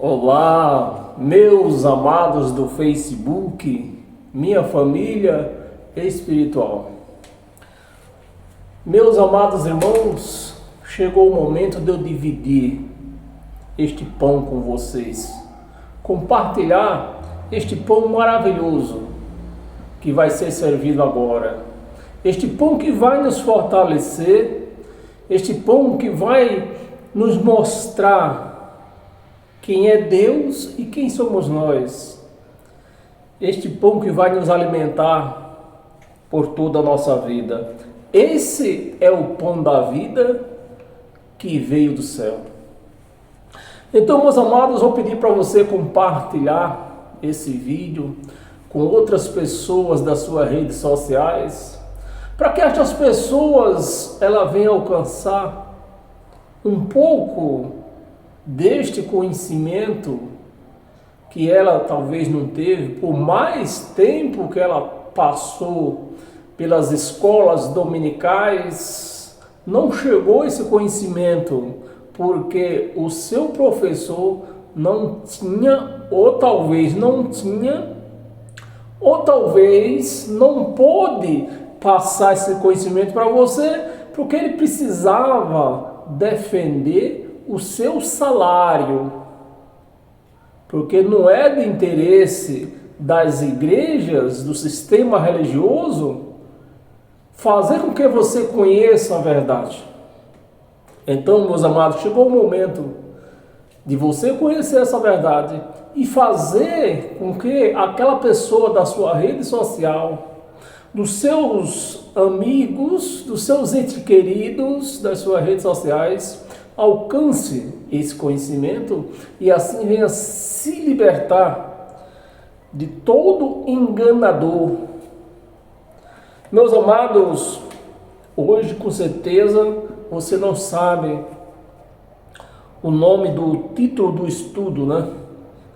Olá, meus amados do Facebook, minha família espiritual. Meus amados irmãos, chegou o momento de eu dividir este pão com vocês, compartilhar este pão maravilhoso que vai ser servido agora, este pão que vai nos fortalecer, este pão que vai nos mostrar quem é Deus e quem somos nós. Este pão que vai nos alimentar por toda a nossa vida. Esse é o pão da vida que veio do céu. Então, meus amados, vou pedir para você compartilhar esse vídeo com outras pessoas das suas redes sociais, para que estas pessoas venham alcançar um pouco deste conhecimento que ela talvez não teve, por mais tempo que ela passou pelas escolas dominicais, não chegou esse conhecimento, porque o seu professor não tinha, ou talvez não tinha, ou talvez não pôde passar esse conhecimento para você, porque ele precisava defender o seu salário, porque não é de interesse das igrejas, do sistema religioso, fazer com que você conheça a verdade. Então, meus amados, chegou o momento de você conhecer essa verdade e fazer com que aquela pessoa da sua rede social, dos seus amigos, dos seus entes queridos das suas redes sociais, alcance esse conhecimento e assim venha se libertar de todo enganador. Meus amados, hoje com certeza você não sabe o nome do título do estudo, né?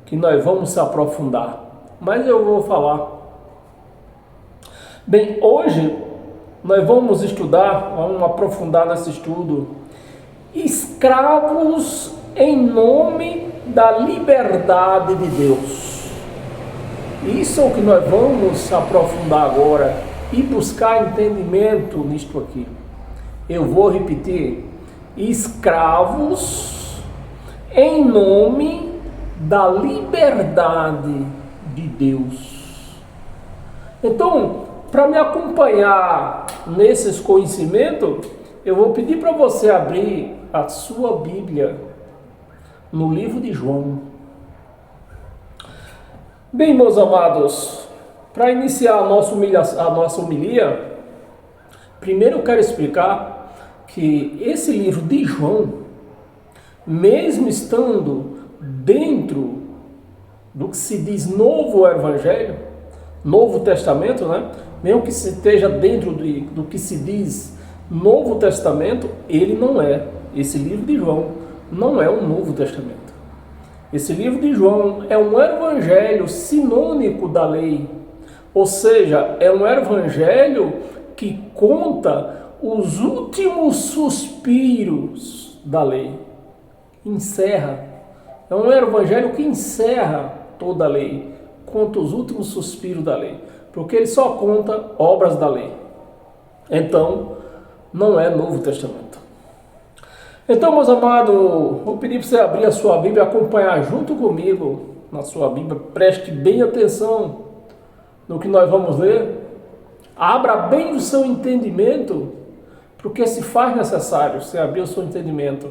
Que nós vamos se aprofundar, mas eu vou falar. Bem, hoje nós vamos aprofundar nesse estudo. Escravos em nome da liberdade de Deus. Isso é o que nós vamos aprofundar agora e buscar entendimento nisto aqui. Eu vou repetir: escravos em nome da liberdade de Deus. Então, para me acompanhar nesses conhecimentos, eu vou pedir para você abrir a sua Bíblia no livro de João. Bem, meus amados, para iniciar a nossa homilia, primeiro eu quero explicar que esse livro de João, mesmo estando dentro do que se diz Novo Evangelho, Novo Testamento, né? Mesmo que esteja dentro do que se diz Novo Testamento, ele não é. Esse livro de João não é um Novo Testamento. Esse livro de João é um evangelho sinônico da lei. Ou seja, é um evangelho que conta os últimos suspiros da lei. Encerra. É um evangelho que encerra toda a lei. Conta os últimos suspiros da lei. Porque ele só conta obras da lei. Então, não é Novo Testamento. Então, meus amados, vou pedir para você abrir a sua Bíblia e acompanhar junto comigo na sua Bíblia. Preste bem atenção no que nós vamos ler. Abra bem o seu entendimento, porque se faz necessário você abrir o seu entendimento.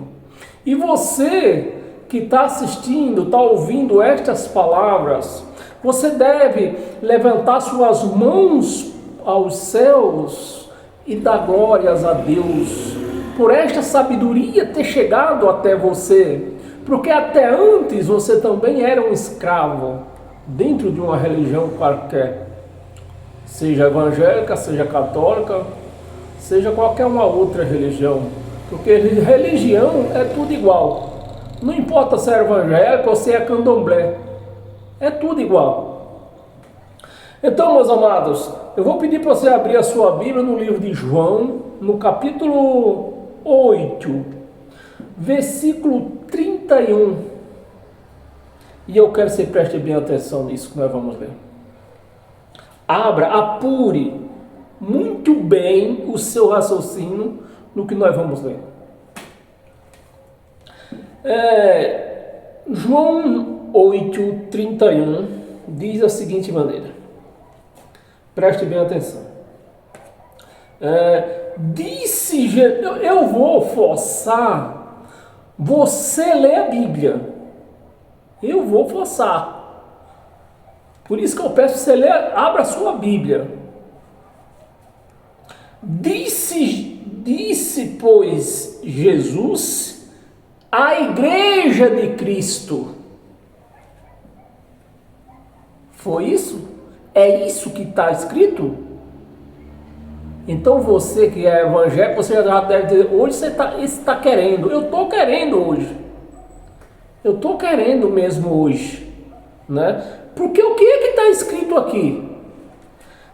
E você que está assistindo, está ouvindo estas palavras, você deve levantar suas mãos aos céus e dar glórias a Deus por esta sabedoria ter chegado até você, porque até antes você também era um escravo dentro de uma religião qualquer, seja evangélica, seja católica, seja qualquer uma outra religião, porque religião é tudo igual, não importa se é evangélico ou se é candomblé, é tudo igual. Então, meus amados, eu vou pedir para você abrir a sua Bíblia no livro de João, no capítulo 8, versículo 31. E eu quero que você preste bem atenção nisso que nós vamos ler. Abra, apure muito bem o seu raciocínio no que nós vamos ler. João 8:31 diz da seguinte maneira. Preste bem atenção. Disse Jesus, eu vou forçar você ler a Bíblia. Eu vou forçar. Por isso que eu peço que você leia, abra a sua Bíblia. Disse, pois, Jesus à igreja de Cristo. Foi isso? É isso que está escrito? Então você que é evangélico, você já deve dizer, hoje você está querendo. Eu estou querendo hoje. Eu estou querendo mesmo hoje. Né? Porque o que é que está escrito aqui?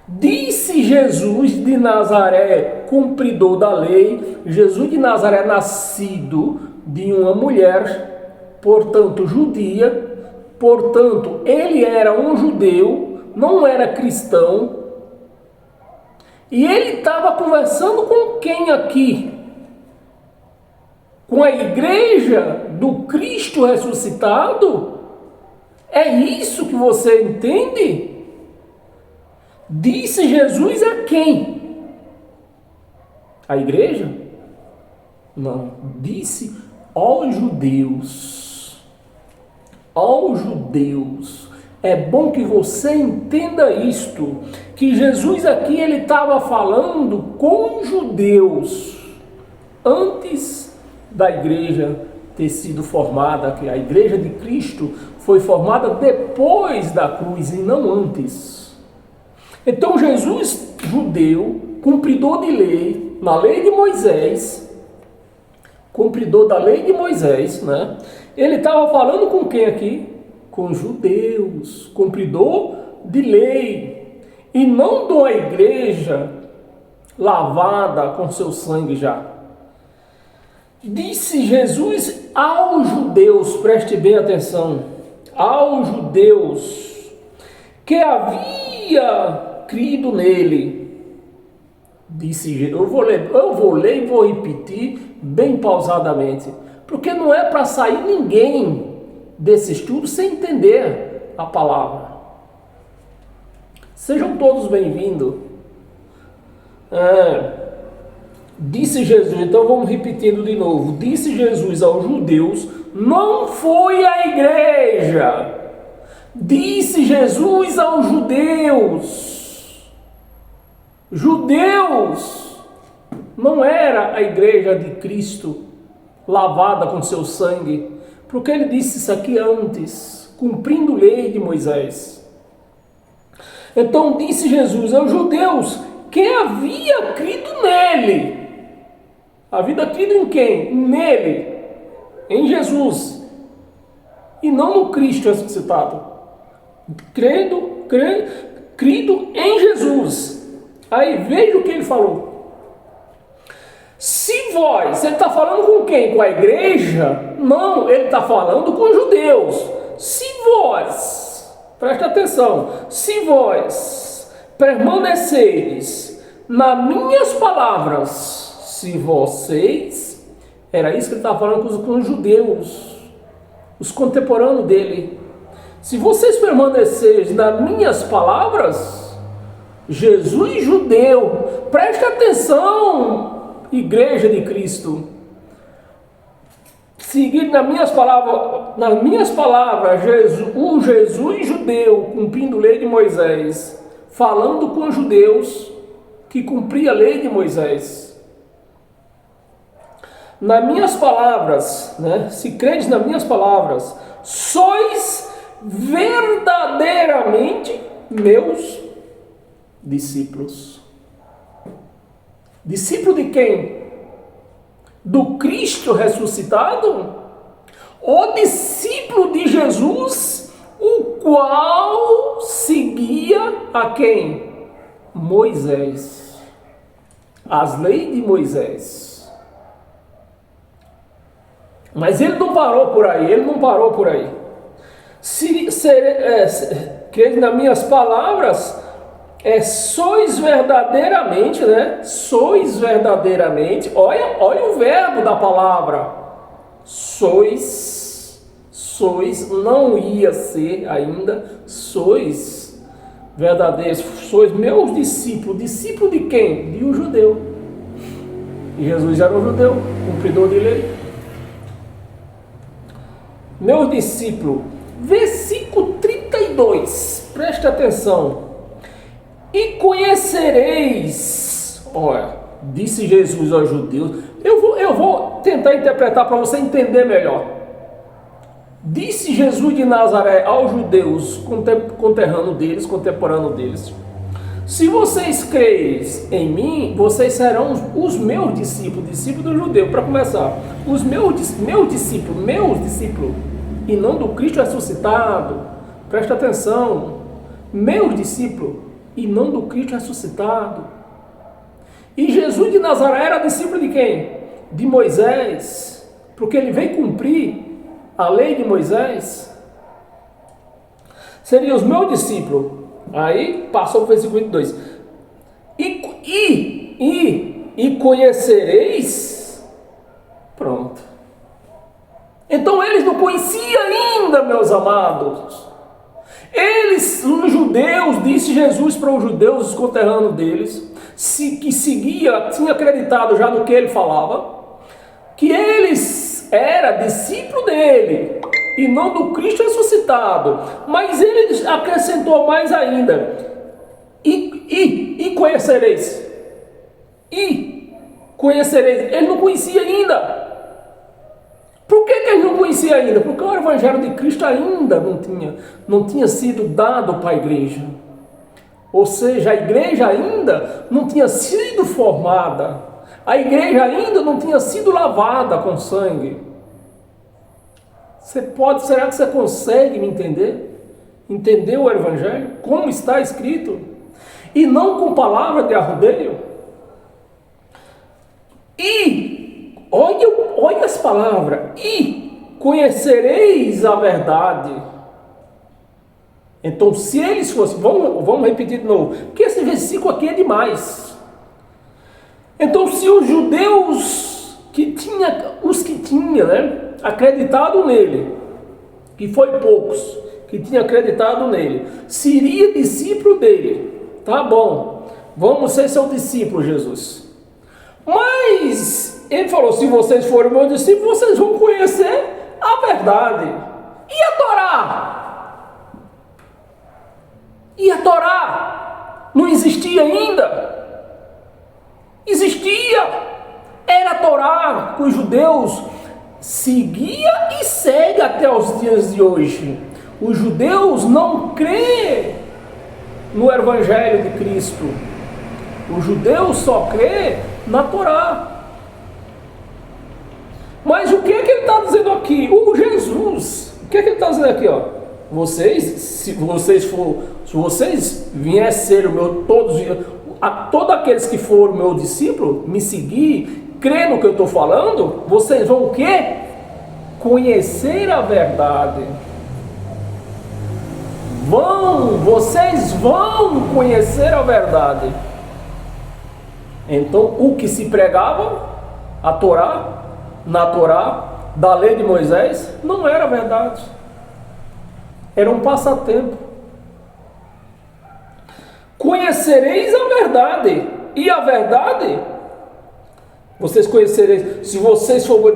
Disse Jesus de Nazaré, cumpridor da lei. Jesus de Nazaré, nascido de uma mulher, portanto judia. Portanto, ele era um judeu, não era cristão. E ele estava conversando com quem aqui? Com a igreja do Cristo ressuscitado? É isso que você entende? Disse Jesus a quem? A igreja? Não. Disse aos judeus. Aos judeus. É bom que você entenda isto, que Jesus aqui ele estava falando com judeus antes da igreja ter sido formada, que a igreja de Cristo foi formada depois da cruz e não antes. Então Jesus, judeu, cumpridor de lei, na lei de Moisés, cumpridor da lei de Moisés, né? Ele estava falando com quem aqui? Com judeus, cumpridor de lei, e não de uma igreja lavada com seu sangue já. Disse Jesus aos judeus, preste bem atenção, aos judeus que havia crido nele. Disse Jesus, eu vou ler e vou repetir bem pausadamente, porque não é para sair ninguém desse estudo sem entender a palavra. Sejam todos bem-vindos. Disse Jesus, então vamos repetindo de novo. Disse Jesus aos judeus, não foi a igreja. Disse Jesus aos judeus. Judeus, não era a igreja de Cristo lavada com seu sangue. Porque ele disse isso aqui antes, cumprindo a lei de Moisés. Então disse Jesus aos judeus que havia crido nele. Havia crido em quem? Nele, em Jesus. E não no Cristo ressuscitado. Crido em Jesus. Aí veja o que ele falou. Se vós, ele está falando com quem? Com a igreja? Não, ele está falando com os judeus. Se vós, presta atenção, se vós permaneceres nas minhas palavras, se vocês, era isso que ele estava falando com os judeus, os contemporâneos dele. Se vocês permanecerem nas minhas palavras, Jesus judeu, presta atenção, igreja de Cristo, seguir nas minhas palavras, Jesus judeu, cumprindo a lei de Moisés, falando com os judeus que cumpria a lei de Moisés. Nas minhas palavras, né? Se credes nas minhas palavras, sois verdadeiramente meus discípulos. Discípulo de quem? Do Cristo ressuscitado? O discípulo de Jesus, o qual seguia a quem? Moisés. As leis de Moisés. Mas ele não parou por aí, Crede nas minhas palavras, sois verdadeiramente, né? Sois verdadeiramente, olha o verbo da palavra, sois, não ia ser ainda, sois verdadeiros, sois meus discípulos. Discípulo de quem? De um judeu. E Jesus era um judeu, cumpridor de lei. Meus discípulos, versículo 32, preste atenção. E conhecereis, olha, disse Jesus aos judeus, eu vou tentar interpretar para você entender melhor. Disse Jesus de Nazaré aos judeus, contemporâneo deles, se vocês creres em mim, vocês serão os meus discípulos do judeu. Para começar, os meus discípulos, e não do Cristo ressuscitado, presta atenção, meus discípulos, e não do Cristo ressuscitado. E Jesus de Nazaré era discípulo de quem? De Moisés, porque ele veio cumprir a lei de Moisés. Seriam os meus discípulos. Aí passou para o versículo 22. E conhecereis. Pronto. Então eles não conheciam ainda, meus amados. Eles, os judeus, disse Jesus para os judeus, os conterrâneos deles, que tinha acreditado já no que ele falava, que eles eram discípulos dele, e não do Cristo ressuscitado. Mas ele acrescentou mais ainda, e conhecereis. E conhecereis. Ele não conhecia ainda. Por que ele não conhecia ainda? Porque o Evangelho de Cristo ainda não tinha sido dado para a igreja. Ou seja, a igreja ainda não tinha sido formada. A igreja ainda não tinha sido lavada com sangue. Será que você consegue me entender? Entender o Evangelho? Como está escrito? E não com palavra de arrodeio? E, olha as palavras, e conhecereis a verdade. Então, se eles fossem, vamos repetir de novo, porque esse versículo aqui é demais. Então, se os judeus os que tinham, né, acreditado nele, que foi poucos, que tinham acreditado nele, seria discípulo dele, tá bom, vamos ser seu discípulo, Jesus. Mas ele falou, se vocês forem meus discípulos, vocês vão conhecer a verdade. E a Torá? E a Torá não existia ainda? Existia. Era a Torá que os judeus seguia e segue até os dias de hoje. Os judeus não creem no Evangelho de Cristo. O judeu só crê na Torá. Mas o que é que ele está dizendo aqui? O Jesus, o que é que ele está dizendo aqui? Ó? Se vocês viessem ser o meu, todos aqueles que foram meu discípulo, me seguir, crer no que eu estou falando, vocês vão o quê? Conhecer a verdade. Vocês vão conhecer a verdade. Então, o que se pregava, a Torá, na Torá, da lei de Moisés, não era verdade. Era um passatempo. Conhecereis a verdade. E a verdade, vocês conhecereis. Se vocês forem,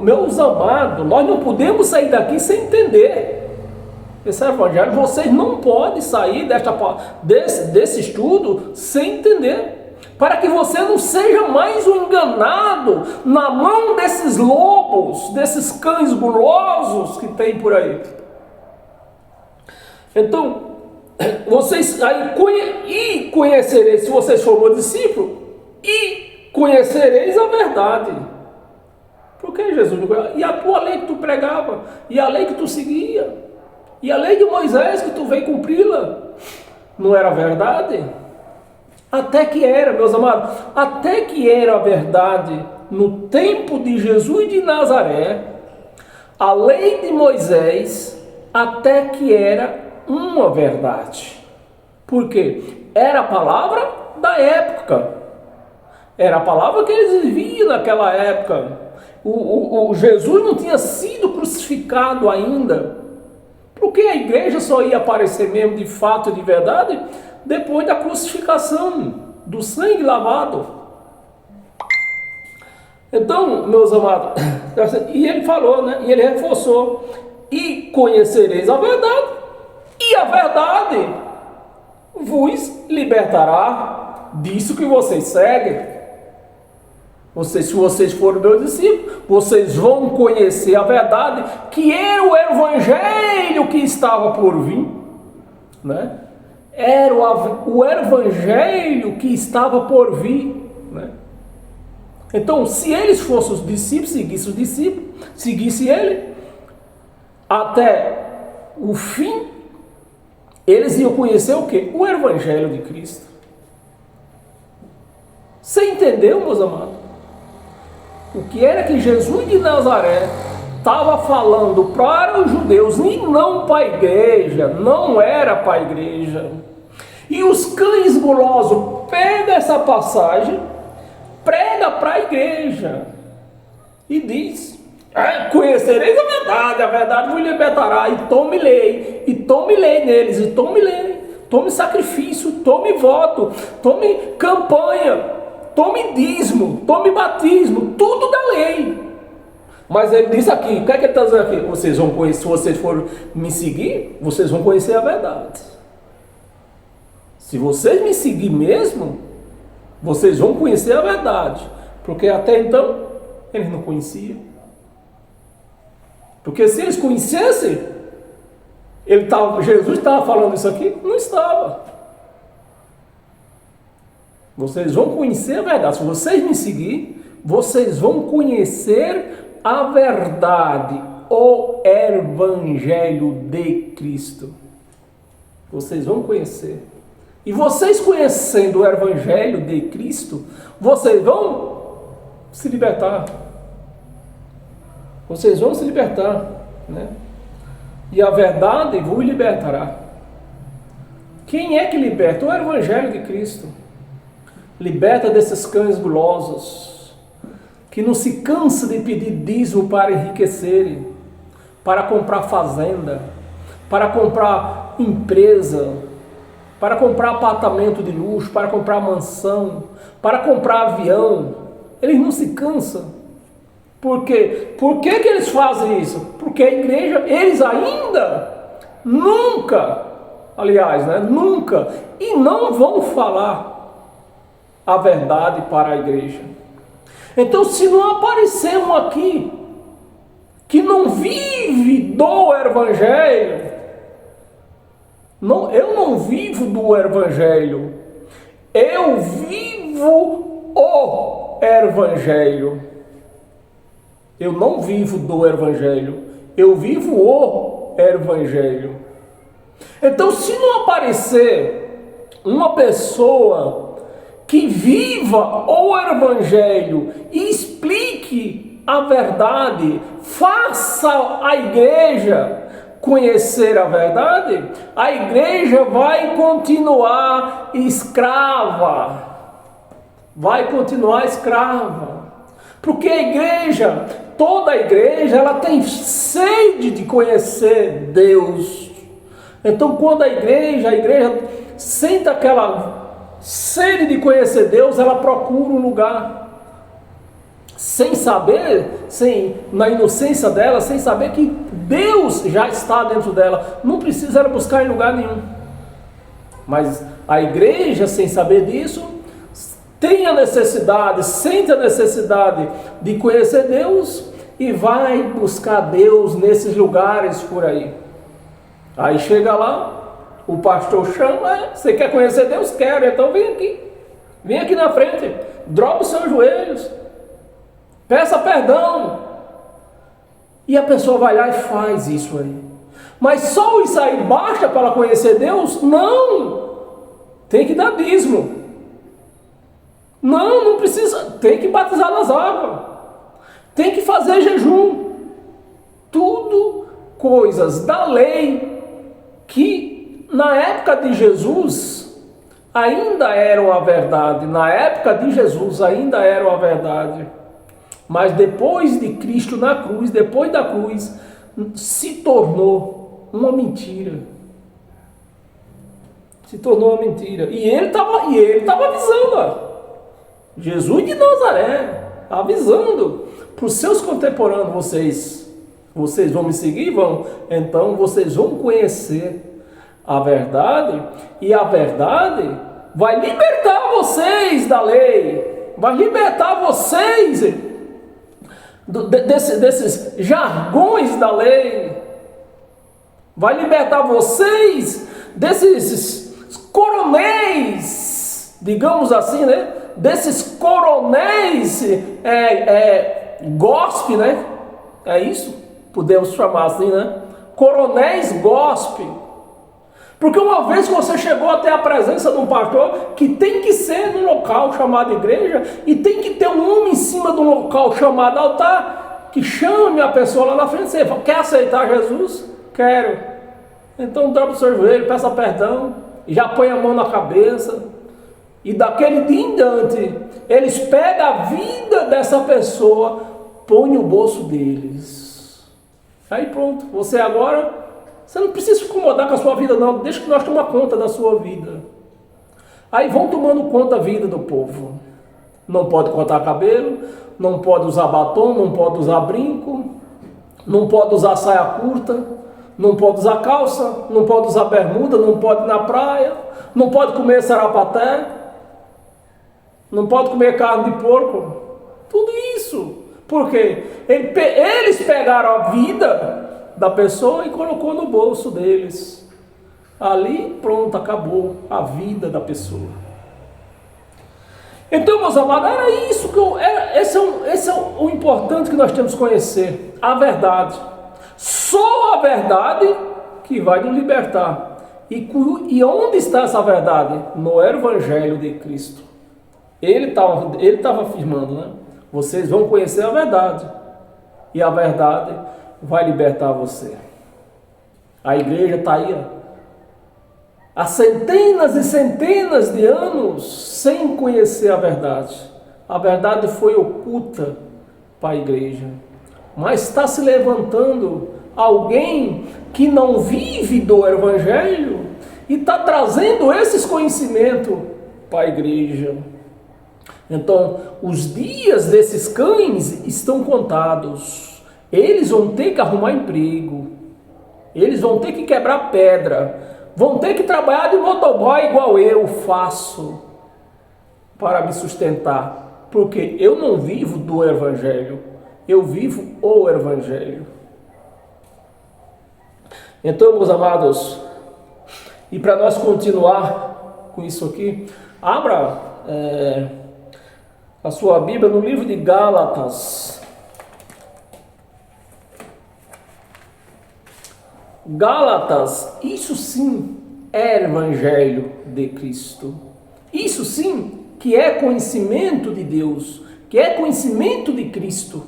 meus amados, nós não podemos sair daqui sem entender esse evangelho. Vocês não podem sair desse estudo sem entender. Para que você não seja mais um enganado na mão desses lobos, desses cães gulosos que tem por aí. Então, vocês aí conhecereis, se vocês forem meu discípulo, e conhecereis a verdade. Por que Jesus não conhece? E a tua lei que tu pregava, e a lei que tu seguia, e a lei de Moisés que tu veio cumpri-la, não era verdade? Até que era, meus amados, até que era a verdade no tempo de Jesus de Nazaré, a lei de Moisés até que era uma verdade. Por quê? Era a palavra da época. Era a palavra que eles viviam naquela época. O Jesus não tinha sido crucificado ainda. Porque a igreja só ia aparecer mesmo de fato e de verdade depois da crucificação, do sangue lavado. Então, meus amados, e ele falou, né? E ele reforçou: e conhecereis a verdade, e a verdade vos libertará disso que vocês seguem. Se vocês forem meus discípulos, vocês vão conhecer a verdade, que era o evangelho que estava por vir, né? Era o evangelho que estava por vir, né? Então, se eles fossem os discípulos, seguissem os discípulos, seguissem ele até o fim, eles iam conhecer o quê? O evangelho de Cristo. Você entendeu, meus amados? O que era que Jesus de Nazaré estava falando para os judeus e não para a igreja, não era para a igreja. E os cães gulosos pegam essa passagem, prega para a igreja e diz: conhecereis a verdade vos libertará, e tome lei neles, e tome lei, tome sacrifício, tome voto, tome campanha, tome dízimo, tome batismo, tudo da lei. Mas ele diz aqui, o que é que ele está dizendo aqui? Vocês vão conhecer, se vocês forem me seguir, vocês vão conhecer a verdade. Se vocês me seguir mesmo, vocês vão conhecer a verdade. Porque até então, eles não conheciam. Porque se eles conhecessem, Jesus estava falando isso aqui? Não estava. Vocês vão conhecer a verdade. Se vocês me seguir, vocês vão conhecer a verdade, o evangelho de Cristo. Vocês vão conhecer. E vocês conhecendo o evangelho de Cristo, vocês vão se libertar. Vocês vão se libertar, né? E a verdade vos libertará. Quem é que liberta? O evangelho de Cristo. Liberta desses cães gulosos, que não se cansa de pedir dízimo para enriquecerem, para comprar fazenda, para comprar empresa, para comprar apartamento de luxo, para comprar mansão, para comprar avião. Eles não se cansam. Por quê? Por que eles fazem isso? Porque a igreja, eles ainda nunca, aliás, né, nunca, e não vão falar a verdade para a igreja. Então, se não aparecer um aqui que não vive do evangelho, eu não vivo do evangelho, eu vivo o evangelho. Eu não vivo do evangelho, eu vivo o evangelho. Então, se não aparecer uma pessoa que viva o evangelho e explique a verdade, faça a igreja conhecer a verdade, a igreja vai continuar escrava. Vai continuar escrava. Porque a igreja, toda a igreja, ela tem sede de conhecer Deus. Então, quando a igreja sente aquela sede de conhecer Deus, ela procura um lugar. Sem saber, na inocência dela, sem saber que Deus já está dentro dela. Não precisa ela buscar em lugar nenhum. Mas a igreja, sem saber disso, tem a necessidade, sente a necessidade de conhecer Deus e vai buscar Deus nesses lugares por aí. Aí chega lá, o pastor chama: você quer conhecer Deus? Quero, então vem aqui na frente, droga os seus joelhos, peça perdão. E a pessoa vai lá e faz isso aí. Mas só isso aí basta para ela conhecer Deus? Não! Tem que dar dízimo. Não precisa, tem que batizar nas águas, tem que fazer jejum, tudo coisas da lei que na época de Jesus ainda eram a verdade. Na época de Jesus ainda eram a verdade. Mas depois de Cristo na cruz, depois da cruz, se tornou uma mentira. Se tornou uma mentira. E ele estava avisando, ó. Jesus de Nazaré, avisando para os seus contemporâneos: vocês vão me seguir? Vão. Então vocês vão conhecer a verdade, e a verdade vai libertar vocês da lei, vai libertar vocês desses jargões da lei, vai libertar vocês desses coronéis, digamos assim, né? Desses coronéis gospel, né? É isso? Podemos chamar assim, né? Coronéis gospel. Porque uma vez que você chegou até a presença de um pastor, que tem que ser num local chamado igreja, e tem que ter um homem em cima de um local chamado altar, que chame a pessoa lá na frente. Você fala: quer aceitar Jesus? Quero. Então dobra o seu joelho, peça perdão, e já põe a mão na cabeça. E daquele dia em diante, eles pegam a vida dessa pessoa, põem no bolso deles. Aí pronto, você não precisa se incomodar com a sua vida não, deixa que nós tomamos conta da sua vida. Aí vão tomando conta da vida do povo. Não pode cortar cabelo, não pode usar batom, não pode usar brinco, não pode usar saia curta, não pode usar calça, não pode usar bermuda, não pode ir na praia, não pode comer sarapaté, não pode comer carne de porco. Tudo isso. Por quê? Eles pegaram a vida da pessoa e colocou no bolso deles. Ali, pronto, acabou a vida da pessoa. Então, meus amados, era isso esse é o importante que nós temos que conhecer: a verdade. Só a verdade que vai nos libertar. E onde está essa verdade? No Evangelho de Cristo. Ele estava afirmando, né? Vocês vão conhecer a verdade, e a verdade vai libertar você. A igreja está aí, ó, há centenas e centenas de anos sem conhecer a verdade. A verdade foi oculta para a igreja. Mas está se levantando alguém que não vive do Evangelho e está trazendo esses conhecimentos para a igreja. Então, os dias desses cães estão contados. Eles vão ter que arrumar emprego. Eles vão ter que quebrar pedra. Vão ter que trabalhar de motoboy igual eu faço para me sustentar. Porque eu não vivo do Evangelho. Eu vivo o Evangelho. Então, meus amados, e para nós continuar com isso aqui, abra a sua Bíblia no livro de Gálatas. Gálatas, isso sim é Evangelho de Cristo. Isso sim que é conhecimento de Deus, que é conhecimento de Cristo.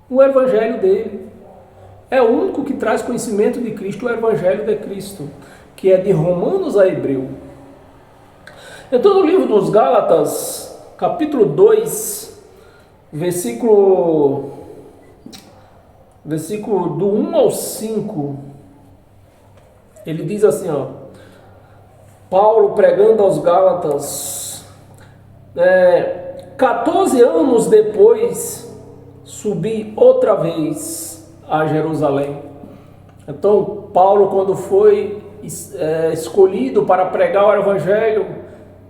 O Evangelho dele é o único que traz conhecimento de Cristo, o Evangelho de Cristo, que é de Romanos a Hebreu. Então, no livro dos Gálatas, capítulo 2, versículo do 1 ao 5, ele diz assim, ó: Paulo pregando aos Gálatas, 14 anos depois, subi outra vez a Jerusalém. Então, Paulo, quando foi escolhido para pregar o Evangelho,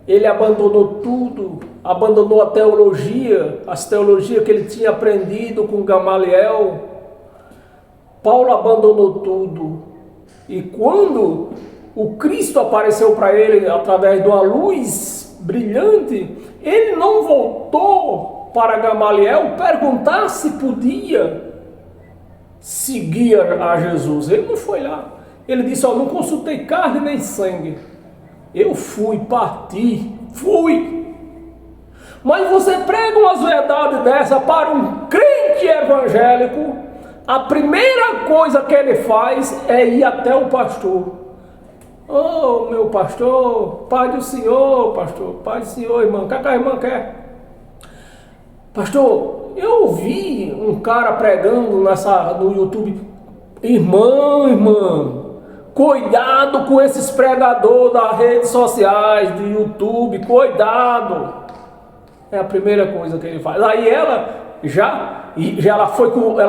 ele abandonou tudo, abandonou a teologia, as teologias que ele tinha aprendido com Gamaliel. Paulo abandonou tudo. E quando o Cristo apareceu para ele através de uma luz brilhante, ele não voltou para Gamaliel perguntar se podia seguir a Jesus. Ele não foi lá. Ele disse: não consultei carne nem sangue. Eu parti. Mas você prega umas verdades dessa para um crente evangélico, a primeira coisa que ele faz é ir até o pastor. Oh, meu pastor, Pai do Senhor, pastor, Pai do Senhor, irmão, o que a irmã quer? Pastor, eu ouvi um cara pregando no YouTube. Irmã, cuidado com esses pregadores das redes sociais, do YouTube, cuidado. É a primeira coisa que ele faz. Aí ela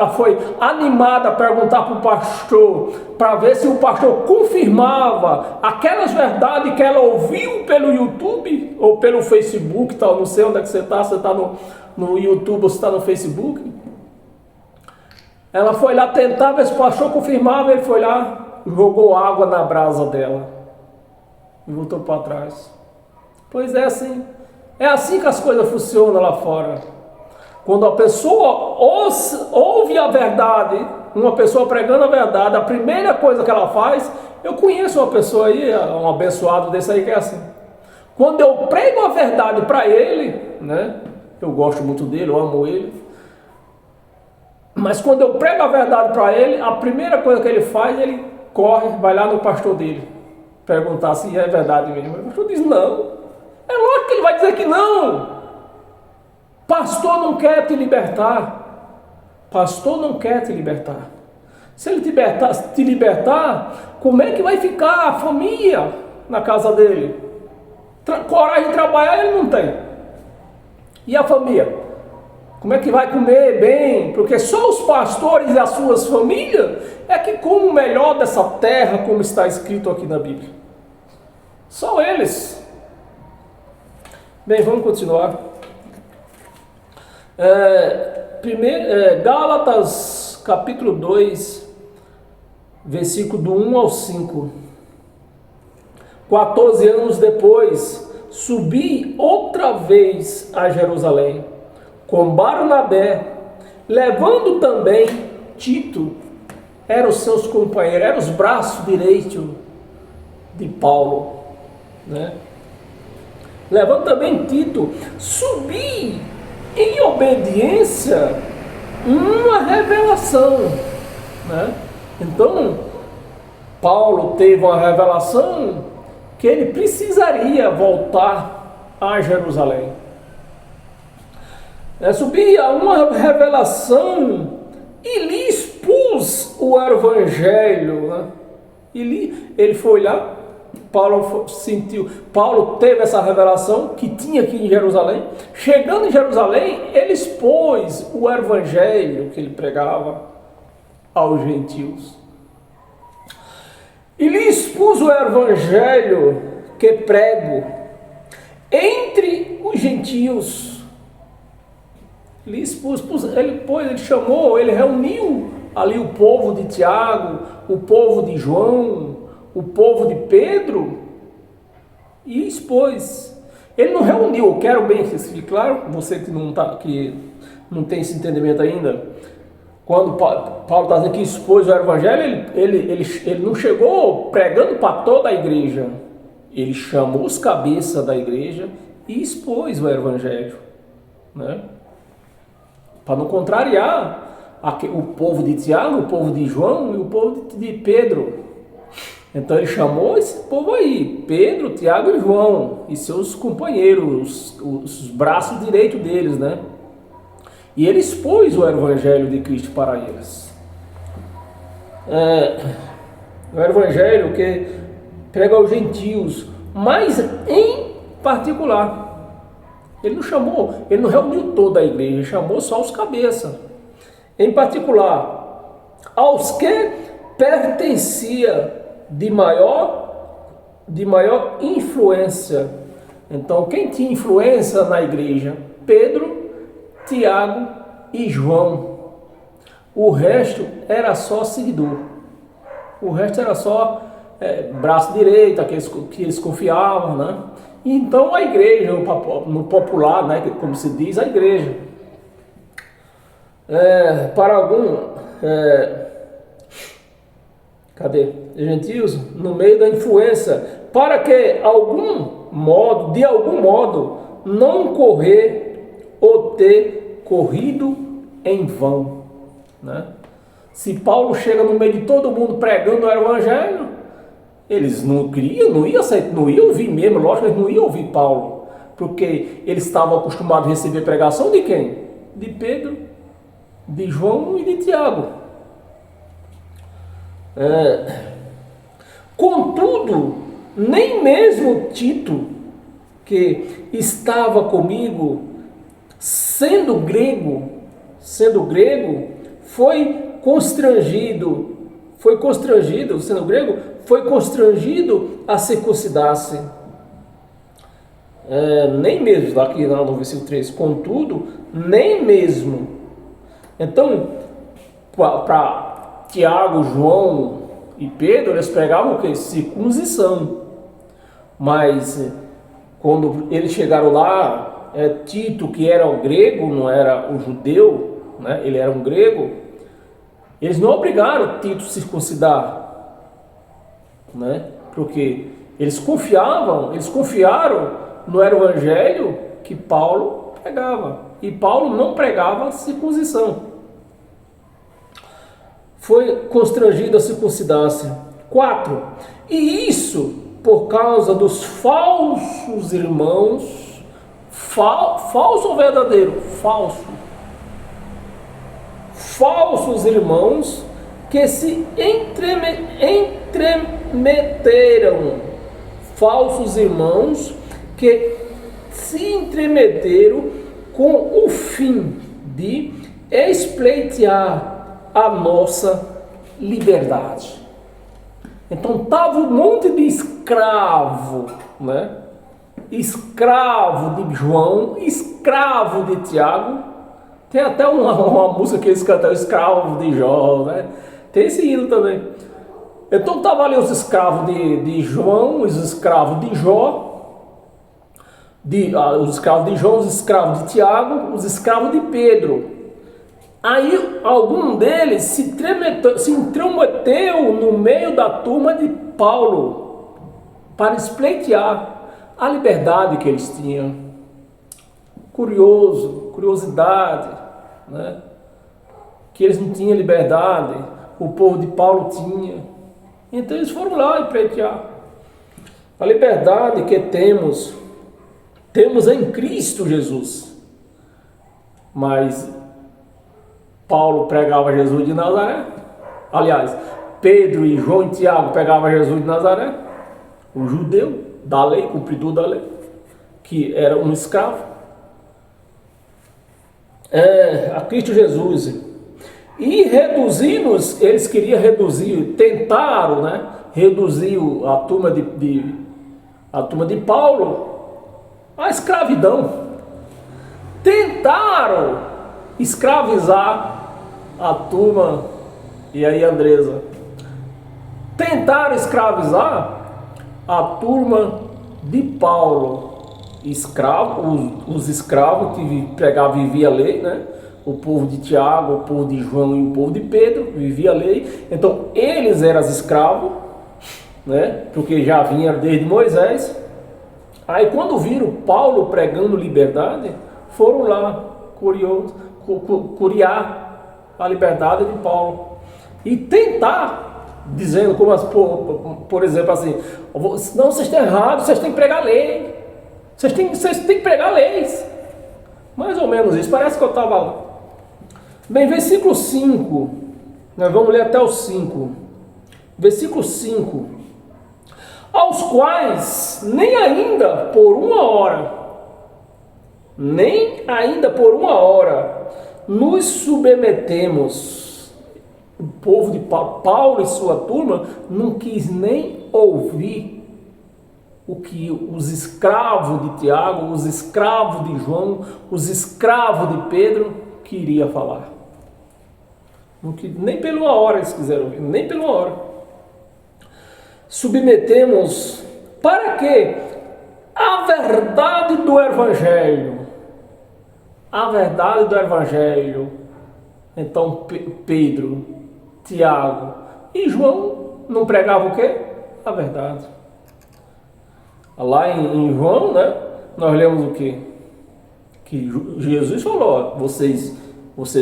foi animada a perguntar para o pastor, para ver se o pastor confirmava aquelas verdades que ela ouviu pelo YouTube ou pelo Facebook, tal. Não sei onde é que você está no YouTube ou você está no Facebook. Ela foi lá tentar ver se o pastor confirmava, ele foi lá, jogou água na brasa dela e voltou para trás. Pois é assim. É assim que as coisas funcionam lá fora. Quando a pessoa ouve a verdade, uma pessoa pregando a verdade, a primeira coisa que ela faz, eu conheço uma pessoa aí, um abençoado desse aí que é assim. Quando eu prego a verdade para ele, né? Eu gosto muito dele, eu amo ele. Mas quando eu prego a verdade para ele, a primeira coisa que ele faz, ele corre, vai lá no pastor dele, perguntar se é verdade mesmo. O pastor diz não. É lógico que ele vai dizer que não. Pastor não quer te libertar. Pastor não quer te libertar. Se ele te libertar, como é que vai ficar a família na casa dele? Coragem de trabalhar ele não tem. E a família? Como é que vai comer bem? Porque só os pastores e as suas famílias é que comem o melhor dessa terra, como está escrito aqui na Bíblia. Só eles. Bem, vamos continuar. Gálatas capítulo 2, versículo do 1 ao 5. 14 anos depois, subi outra vez a Jerusalém, com Barnabé, levando também Tito, eram os seus companheiros, eram os braços direitos de Paulo, né? Levando também Tito, subi em obediência uma revelação, né? Então, Paulo teve uma revelação que ele precisaria voltar a Jerusalém. Subi a uma revelação e lhe expus o evangelho, né? Ele foi lá, Paulo teve essa revelação que tinha aqui em Jerusalém. Chegando em Jerusalém, ele expôs o evangelho que ele pregava aos gentios. E lhe expus o evangelho que prego entre os gentios. Ele reuniu ali o povo de Tiago, o povo de João, o povo de Pedro e expôs. Ele não reuniu, eu quero bem que isso fique claro, você que não tem esse entendimento ainda. Quando Paulo está dizendo que expôs o evangelho, ele não chegou pregando para toda a igreja. Ele chamou os cabeças da igreja e expôs o evangelho, né? Para não contrariar o povo de Tiago, o povo de João e o povo de Pedro. Então ele chamou esse povo aí, Pedro, Tiago e João, e seus companheiros, os braços direitos deles, né? E ele expôs o evangelho de Cristo para eles. O evangelho que prega aos gentios, mas em particular. Ele não reuniu toda a igreja, ele chamou só os cabeças. Em particular, aos que pertencia de maior influência. Então, quem tinha influência na igreja? Pedro, Tiago e João. O resto era só seguidor. O resto era só braço direito, aqueles que eles confiavam, né? Então a igreja, no popular, né, como se diz, a igreja, para algum, gentios, no meio da influência, para que de algum modo, não correr ou ter corrido em vão, né? Se Paulo chega no meio de todo mundo pregando o evangelho, eles não queriam, não iam ouvir mesmo, lógico, eles não iam ouvir Paulo, porque eles estavam acostumados a receber pregação de quem? De Pedro, de João e de Tiago. Contudo, nem mesmo Tito, que estava comigo, sendo grego, foi constrangido, sendo grego, foi constrangido a circuncidar-se. Nem mesmo, aqui no versículo 3, contudo, nem mesmo. Então, para Tiago, João e Pedro, eles pregavam o quê? Circuncisão. Mas, quando eles chegaram lá, Tito, que era o grego, não era o judeu, né? Ele era um grego, eles não obrigaram Tito a circuncidar, né? Porque eles confiaram no evangelho que Paulo pregava, e Paulo não pregava circuncisão. Foi constrangido a circuncidar-se. 4. E isso por causa dos falsos irmãos, falso ou verdadeiro? Falso. Falsos irmãos que se entremeteram. Falsos irmãos que se entremeteram com o fim de espleitear a nossa liberdade. Então estava um monte de escravo, né? Escravo de João, escravo de Tiago. Tem até uma música que eles cantam, escravo de Jó, né? Tem esse hino também. Então estavam ali os escravos de João, os escravos de Jó, os escravos de João, os escravos de Tiago, os escravos de Pedro. Aí algum deles se intrometeu no meio da turma de Paulo para espleitear a liberdade que eles tinham. Curiosidade, né? Que eles não tinham liberdade, o povo de Paulo tinha. Então eles foram lá espleitear a liberdade que temos em Cristo Jesus. Mas Paulo pregava Jesus de Nazaré. Aliás, Pedro e João e Tiago pregavam Jesus de Nazaré, um judeu da lei, cumpridor da lei, que era um escravo a Cristo Jesus. E reduzindo-os, eles queriam reduzir, tentaram, né, reduzir a turma de Paulo à escravidão. Tentaram escravizar a turma, e aí Andresa, tentaram escravizar a turma de Paulo, os escravos que pregavam, vivia a lei, né? O povo de Tiago, o povo de João e o povo de Pedro vivia a lei. Então eles eram escravos, né? Porque já vinha desde Moisés. Aí quando viram Paulo pregando liberdade, foram lá curiar a liberdade de Paulo e tentar, dizendo como por exemplo assim, não, vocês estão errados, vocês têm que pregar lei, vocês têm que pregar leis, mais ou menos isso, parece que eu estava lá. Bem, versículo 5, nós vamos ler até o 5, versículo 5, aos quais nem ainda por uma hora nos submetemos. O povo de Paulo e sua turma não quis nem ouvir o que os escravos de Tiago, os escravos de João, os escravos de Pedro queriam falar. Nem pela uma hora eles quiseram ouvir, nem pela uma hora. Submetemos para quê? A verdade do Evangelho. A verdade do Evangelho. Então Pedro, Tiago e João não pregavam o quê? A verdade. Lá em João, né, nós lemos o quê? Que Jesus falou, vocês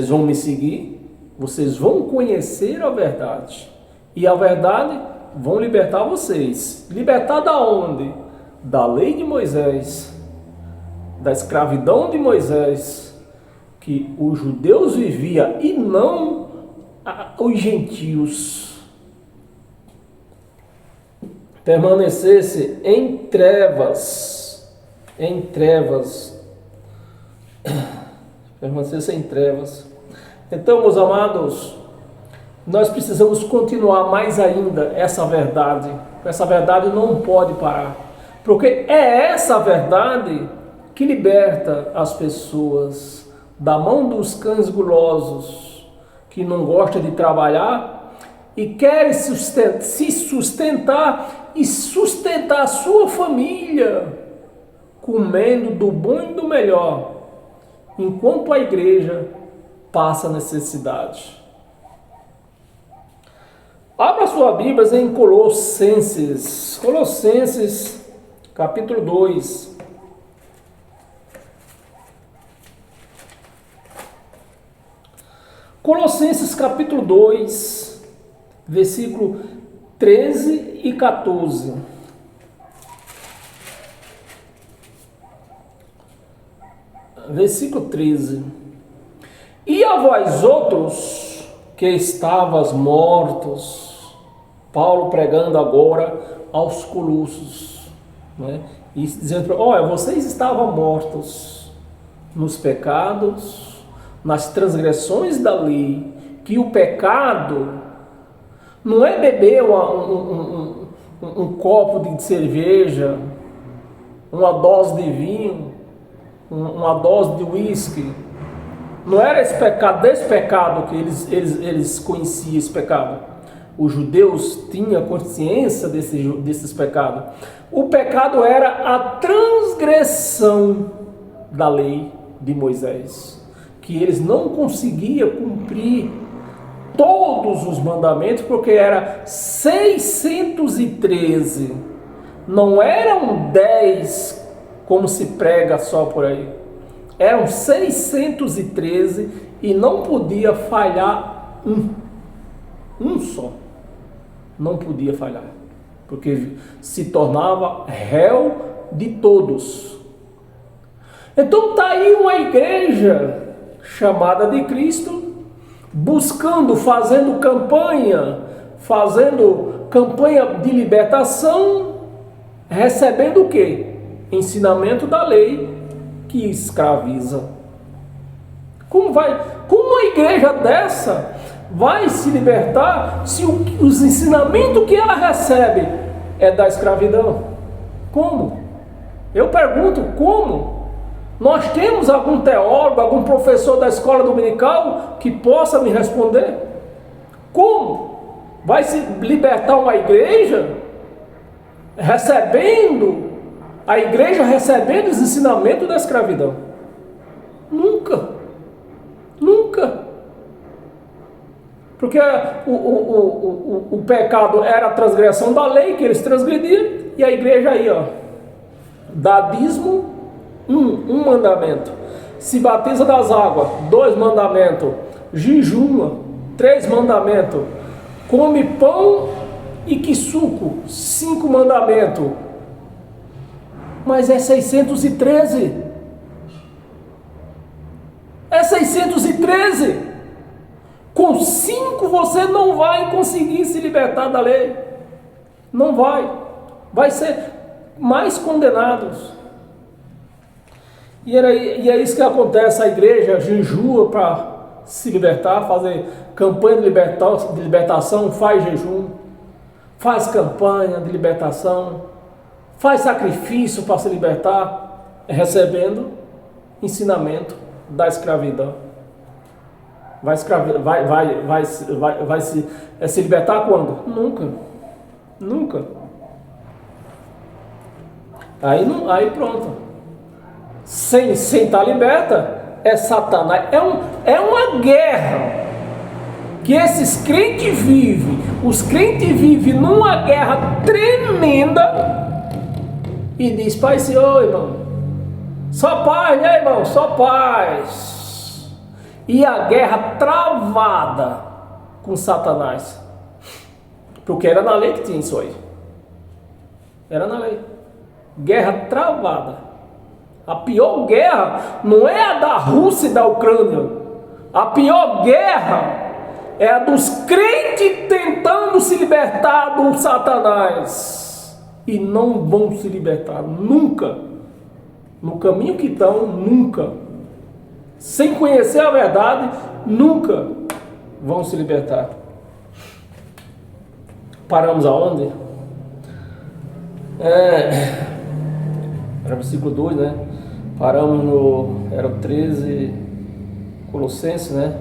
vão me seguir, Vocês vão conhecer a verdade. E a verdade vão libertar vocês. Libertar da onde? Da lei de Moisés, da escravidão de Moisés, que os judeus viviam e não os gentios. Permanecesse em trevas, permanecesse em trevas. Então, meus amados, nós precisamos continuar mais ainda essa verdade. Essa verdade não pode parar, porque é essa verdade que liberta as pessoas da mão dos cães gulosos, que não gostam de trabalhar e querem se sustentar e sustentar a sua família, comendo do bom e do melhor, enquanto a igreja passa necessidade. Abra sua Bíblia em Colossenses, capítulo 2. Colossenses capítulo 2, versículo 13 e 14. Versículo 13. E a vós outros que estavas mortos, Paulo pregando agora aos colossos, né? E dizendo, olha, vocês estavam mortos nos pecados, nas transgressões da lei, que o pecado não é beber um copo de cerveja, uma dose de vinho, uma dose de uísque. Não era esse pecado que eles conheciam, esse pecado. Os judeus tinham consciência desses pecados. O pecado era a transgressão da lei de Moisés, que eles não conseguiam cumprir todos os mandamentos, porque era 613, não eram 10 como se prega só por aí, eram 613 e não podia falhar um só, não podia falhar, porque se tornava réu de todos. Então está aí uma igreja chamada de Cristo, buscando, fazendo campanha de libertação, recebendo o quê? Ensinamento da lei que escraviza. Como uma igreja dessa vai se libertar se os ensinamentos que ela recebe é da escravidão? Como? Eu pergunto, como? Nós temos algum teólogo, algum professor da escola dominical que possa me responder? Como? Vai se libertar uma igreja recebendo os ensinamentos da escravidão? Nunca. Porque o pecado era a transgressão da lei que eles transgrediam, e a igreja aí, ó, dá dízimo, um mandamento, se batiza das águas, 2 mandamentos, jejuma, 3 mandamentos, come pão e que suco, 5 mandamentos. Mas é 613. É 613. Com 5 você não vai conseguir se libertar da lei. Não vai. Vai ser mais condenados. E é isso que acontece. A igreja jejua para se libertar, fazer campanha de libertação, faz jejum, faz campanha de libertação, faz sacrifício para se libertar, recebendo ensinamento da escravidão. Vai se libertar quando? Nunca. Aí pronto. Sem estar liberta, é Satanás. É uma guerra que esses crentes vivem. Os crentes vivem numa guerra tremenda e diz, Pai, Senhor, irmão, só paz, né, irmão? Só paz. e a guerra travada com Satanás. Porque era na lei que tinha isso aí. Era na lei. Guerra travada. A pior guerra não é a da Rússia e da Ucrânia. A pior guerra é a dos crentes tentando se libertar do Satanás. E não vão se libertar nunca. No caminho que estão, nunca. Sem conhecer a verdade, nunca vão se libertar. Paramos aonde? Era o versículo 2, né? Paramos era o 13, Colossenses, né?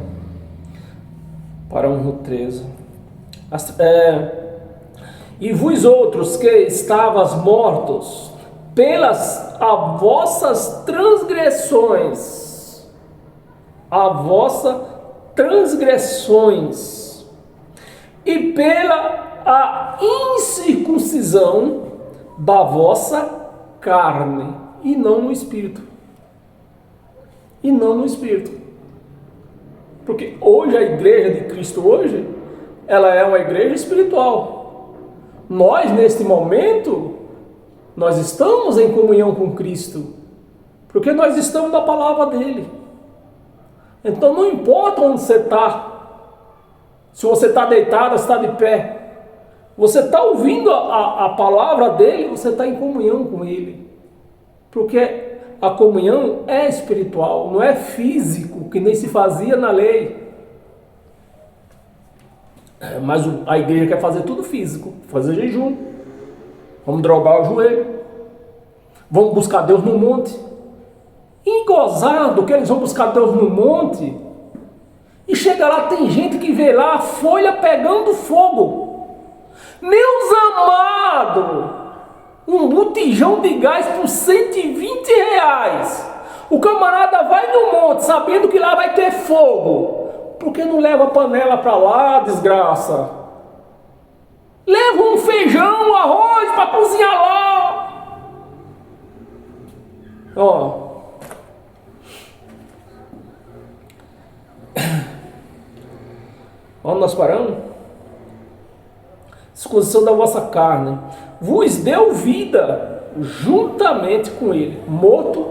Paramos no 13. E vós outros que estavas mortos pelas vossas transgressões, e pela a incircuncisão da vossa carne, e não no espírito. E não no espírito. Porque hoje a igreja de Cristo hoje, ela é uma igreja espiritual. Nós, neste momento, nós estamos em comunhão com Cristo, porque nós estamos na palavra dele. Então não importa onde você está, se você está deitado, se está de pé, você está ouvindo a palavra dele, você está em comunhão com ele. Porque a comunhão é espiritual, não é físico, que nem se fazia na lei. Mas a igreja quer fazer tudo físico, fazer jejum, vamos drogar o joelho, vamos buscar Deus no monte. E gozado que eles vão buscar Deus no monte, e chega lá, tem gente que vê lá a folha pegando fogo. Meus amados, um botijão de gás por R$120. O camarada vai no monte sabendo que lá vai ter fogo. Por que não leva a panela para lá, desgraça? Leva um feijão, um arroz para cozinhar lá. Ó. Onde nós paramos? Disposição da vossa carne vos deu vida juntamente com ele, morto,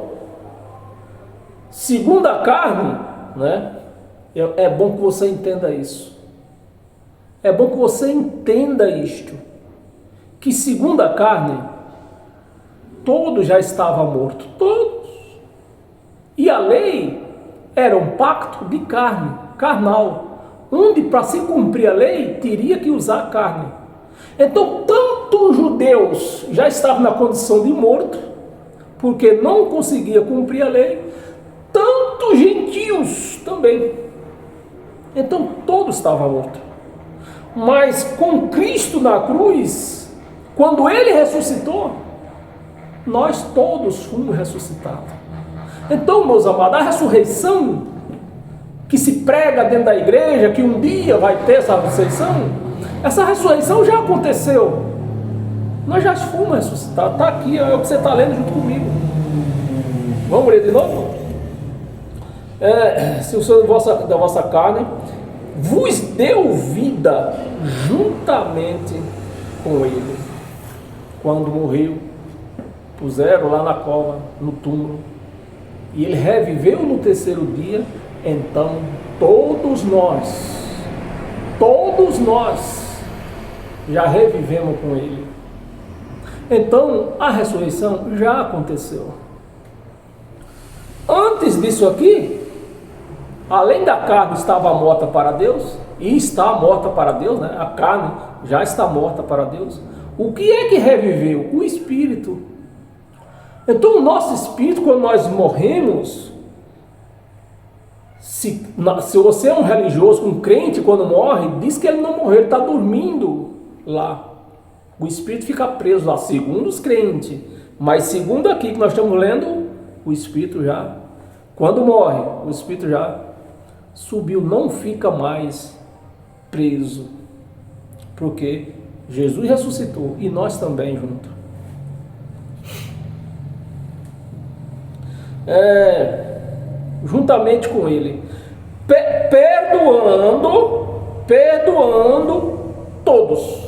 segundo a carne, né? É bom que você entenda isso. É bom que você entenda isto, que segundo a carne, todos já estavam mortos, todos. E a lei era um pacto de carne, carnal, onde para se cumprir a lei, teria que usar a carne. Então, tanto os judeus já estavam na condição de morto, porque não conseguia cumprir a lei, tanto os gentios também. Então, todos estavam mortos. Mas com Cristo na cruz, quando Ele ressuscitou, nós todos fomos ressuscitados. Então, meus amados, a ressurreição que se prega dentro da igreja, que um dia vai ter essa ressurreição já aconteceu. Nós já fomos ressuscitados. Está aqui, é o que você está lendo junto comigo. Vamos ler de novo? Se o Senhor da vossa carne vos deu vida juntamente com ele. Quando morreu, puseram lá na cova, no túmulo, e ele reviveu no terceiro dia. Então todos nós já revivemos com ele. Então a ressurreição já aconteceu. Antes disso aqui, além da carne estava morta para Deus, e está morta para Deus, né? A carne já está morta para Deus. O que é que reviveu? O Espírito. Então o nosso Espírito, quando nós morremos, se você é um religioso, um crente, quando morre, diz que ele não morreu, ele está dormindo lá. O Espírito fica preso lá, segundo os crentes. Mas segundo aqui que nós estamos lendo, o Espírito já, quando morre, o Espírito já subiu, não fica mais preso. Porque Jesus ressuscitou e nós também juntos. Juntamente com ele. perdoando todos.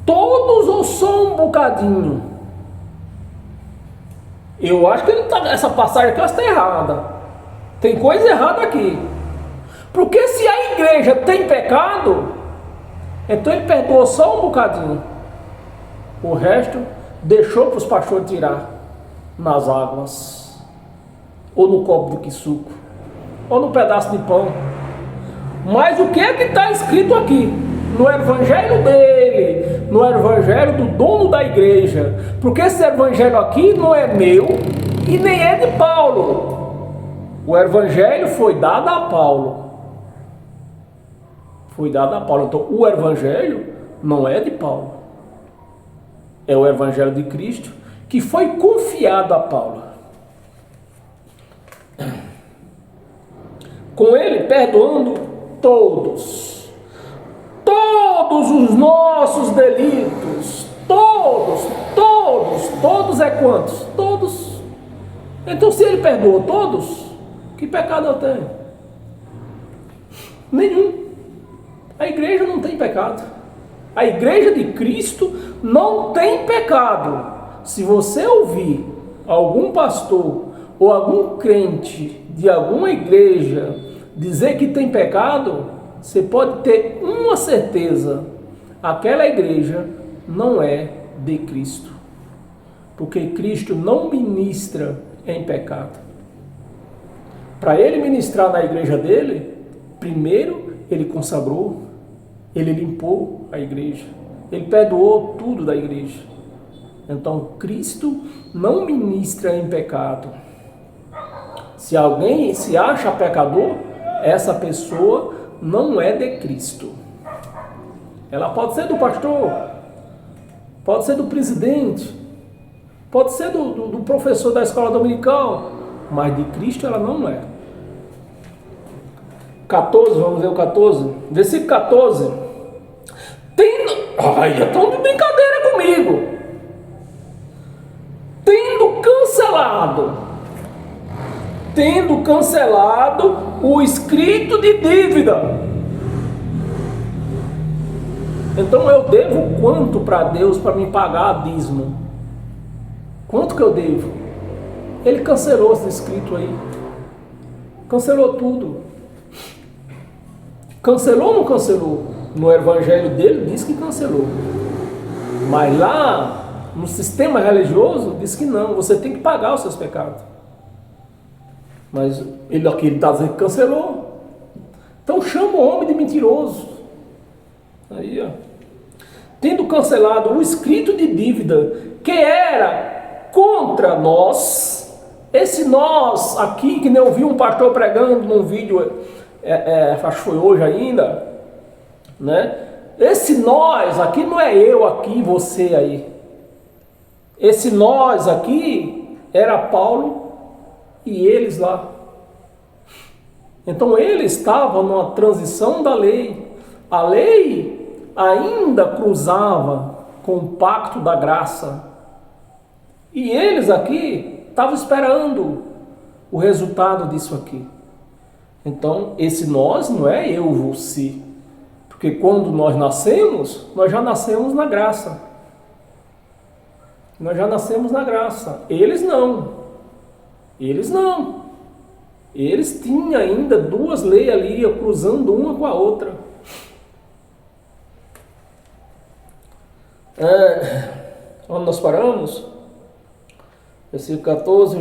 Todos ou só um bocadinho? Eu acho que essa passagem aqui está errada. Tem coisa errada aqui. Porque se a igreja tem pecado, então ele perdoou só um bocadinho. O resto deixou para os pastores tirar nas águas, ou no copo de suco, ou no pedaço de pão. Mas o que é que está escrito aqui? No evangelho dele, no evangelho do dono da igreja. Porque esse evangelho aqui não é meu e nem é de Paulo. O evangelho foi dado a Paulo. Foi dado a Paulo. Então o evangelho não é de Paulo. É o evangelho de Cristo que foi confiado a Paulo. Com ele perdoando todos os nossos delitos, todos é quantos? Todos. Então se ele perdoou todos, que pecado eu tenho? Nenhum. A igreja não tem pecado. A igreja de Cristo não tem pecado. Se você ouvir algum pastor ou algum crente de alguma igreja dizer que tem pecado, você pode ter uma certeza: aquela igreja não é de Cristo, porque Cristo não ministra em pecado. Para ele ministrar na igreja dele, primeiro ele consagrou, ele limpou a igreja, ele perdoou tudo da igreja. Então Cristo não ministra em pecado. Se alguém se acha pecador, essa pessoa não é de Cristo. Ela pode ser do pastor, pode ser do presidente, pode ser do professor da escola dominical, mas de Cristo ela não é. 14, vamos ver o 14, versículo 14. Ai, estão de brincadeira comigo. Tendo cancelado o escrito de dívida. Então eu devo quanto para Deus para me pagar a dízimo? Quanto que eu devo? Ele cancelou esse escrito aí. Cancelou tudo. Cancelou ou não cancelou? No evangelho dele diz que cancelou. Mas lá no sistema religioso diz que não, você tem que pagar os seus pecados. Mas ele aqui está dizendo que cancelou. Então chama o homem de mentiroso. Aí, ó. Tendo cancelado o escrito de dívida que era contra nós. Esse nós aqui, que nem eu vi um pastor pregando num vídeo, acho que foi hoje ainda, né? Esse nós aqui não é eu aqui, você aí. Esse nós aqui era Paulo e eles lá. Então eles estavam numa transição da lei. A lei ainda cruzava com o pacto da graça. E eles aqui estavam esperando o resultado disso aqui. Então esse nós não é eu, você. Porque quando nós nascemos, nós já nascemos na graça. Nós já nascemos na graça. Eles não. Eles não. Eles tinham ainda duas leis ali, cruzando uma com a outra. Onde nós paramos? Versículo 14.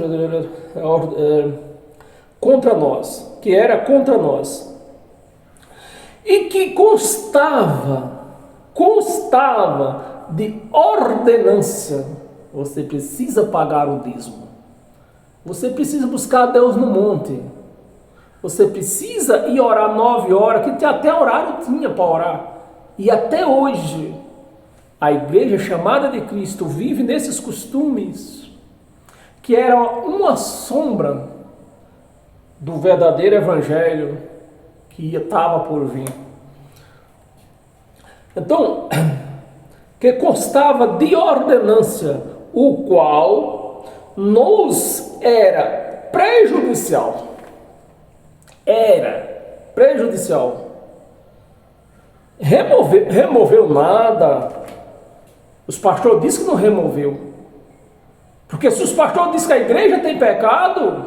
Contra nós. Que era contra nós. E que constava de ordenança. Você precisa pagar o dízimo. Você precisa buscar Deus no monte. Você precisa ir orar 9 horas, que até horário tinha para orar. E até hoje, a igreja chamada de Cristo vive nesses costumes, que eram uma sombra do verdadeiro evangelho que estava por vir. Então, que constava de ordenância, o qual nos era prejudicial. Era. prejudicial. Removeu nada. Os pastores dizem que não removeu. Porque se os pastores dizem que a igreja tem pecado,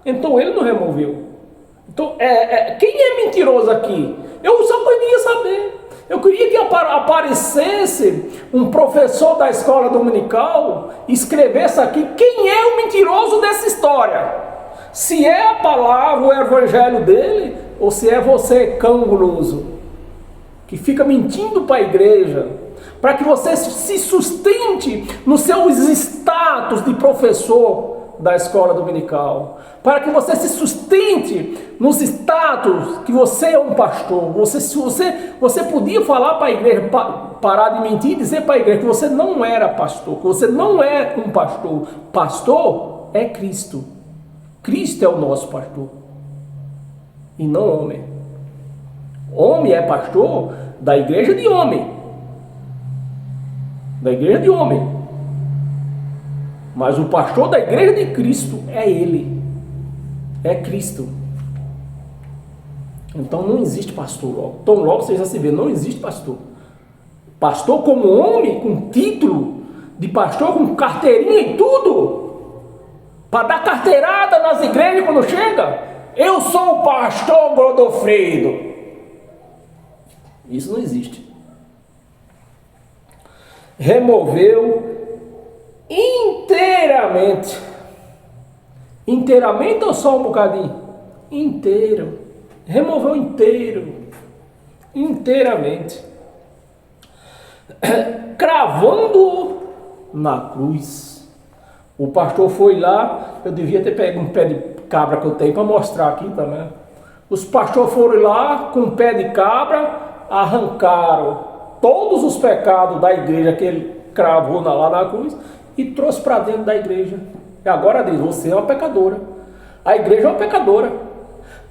então ele não removeu. Então, quem é mentiroso aqui? Eu só queria saber. Eu queria que aparecesse um professor da escola dominical e escrevesse aqui quem é o mentiroso dessa história. Se é a palavra, o evangelho dele, ou se é você, cão guloso, que fica mentindo para a igreja, para que você se sustente nos seus status de professor da escola dominical, para que você se sustente nos status que você é um pastor. Você podia falar para a igreja, parar de mentir e dizer para a igreja que você não era pastor, que você não é um pastor. Pastor é Cristo. Cristo é o nosso pastor e não homem. Homem é pastor da igreja de homem. Da igreja de homem. Mas o pastor da igreja de Cristo é ele. É Cristo. Então não existe pastor logo. Então logo você já se vê, não existe pastor. Pastor como homem, com título de pastor, com carteirinha e tudo. Para dar carteirada nas igrejas quando chega. Eu sou o pastor Godofredo. Isso não existe. Removeu inteiramente. Inteiramente ou só um bocadinho? Inteiro. Removeu inteiro. Inteiramente. Cravando na cruz. O pastor foi lá. Eu devia ter pego um pé de cabra que eu tenho para mostrar aqui também. Os pastores foram lá com um pé de cabra, arrancaram todos os pecados da igreja que ele cravou lá na cruz e trouxe para dentro da igreja. E agora diz, você é uma pecadora. A igreja é uma pecadora.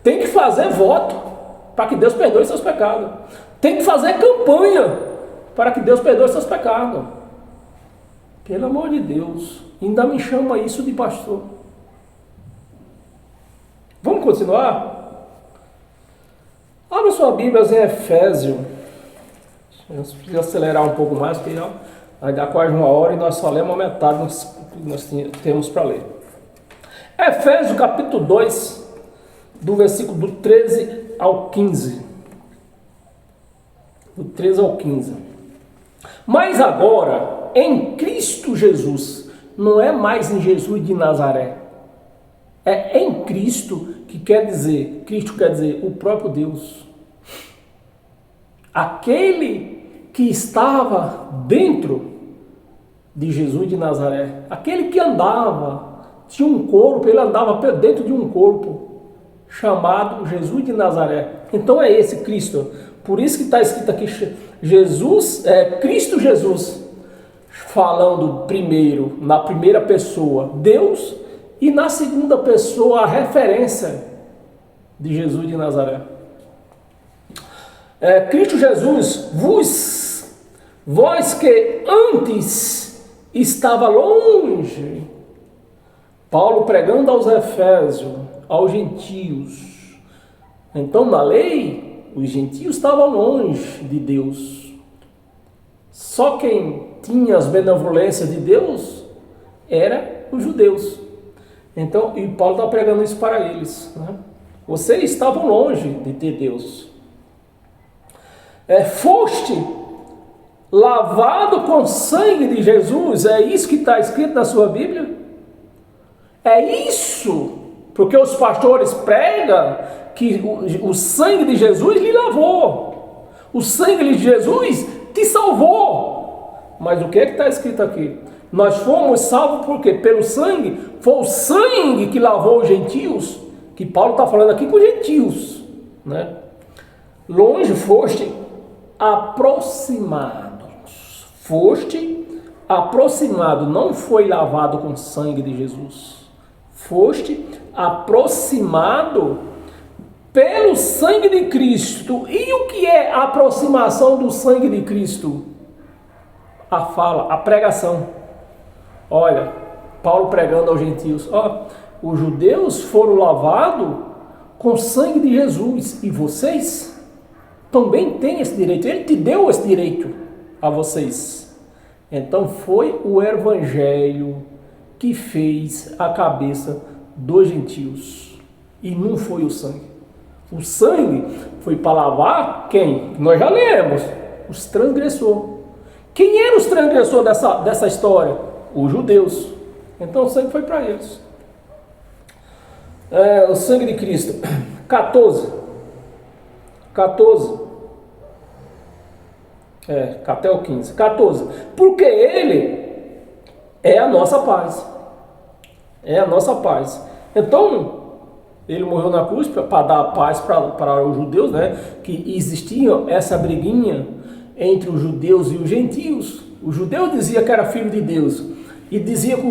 Tem que fazer voto para que Deus perdoe seus pecados. Tem que fazer campanha para que Deus perdoe seus pecados. Pelo amor de Deus, ainda me chama isso de pastor. Vamos continuar? Abra sua Bíblia em Efésios. Eu preciso acelerar um pouco mais, porque vai dar quase 1 hora e nós só lemos a metade que nós temos para ler. Efésios capítulo 2, do versículo do 13 ao 15. Do 13 ao 15. Mas agora, em Cristo Jesus, não é mais em Jesus de Nazaré. É em Cristo que quer dizer, Cristo quer dizer o próprio Deus. Aquele que estava dentro de Jesus de Nazaré, aquele que andava, tinha um corpo, ele andava dentro de um corpo, chamado Jesus de Nazaré. Então é esse Cristo. Por isso que está escrito aqui, Jesus, Cristo Jesus, falando primeiro, na primeira pessoa, Deus, e na segunda pessoa, a referência de Jesus de Nazaré. Cristo Jesus, vós que antes estava longe, Paulo pregando aos Efésios, aos gentios. Então na lei, os gentios estavam longe de Deus. Só quem tinha as benevolências de Deus era os judeus. Então, e Paulo está pregando isso para eles, né? Vocês estavam longe de ter Deus. Foste lavado com sangue de Jesus. É isso que está escrito na sua Bíblia? É isso, porque os pastores pregam que o sangue de Jesus lhe lavou. O sangue de Jesus te salvou. Mas o que é que está escrito aqui? Nós fomos salvos por quê? Pelo sangue. Foi o sangue que lavou os gentios, que Paulo está falando aqui com os gentios, né? Longe foste aproximados. Foste aproximado, não foi lavado com sangue de Jesus. Foste aproximado pelo sangue de Cristo. E o que é a aproximação do sangue de Cristo? A fala, a pregação. Olha, Paulo pregando aos gentios, os judeus foram lavados com o sangue de Jesus. E vocês também têm esse direito. Ele te deu esse direito a vocês. Então foi o evangelho que fez a cabeça dos gentios. E não foi o sangue. O sangue foi para lavar quem? Nós já lemos. Os transgressores. Quem eram os transgressores dessa história? Os judeus. Então o sangue foi para eles. O sangue de Cristo. 14. Até o 15. 14. Porque ele é a nossa paz. É a nossa paz. Então, ele morreu na cruz para dar paz para os judeus, né? Que existia essa briguinha entre os judeus e os gentios. Os judeus diziam que era filho de Deus. E dizia que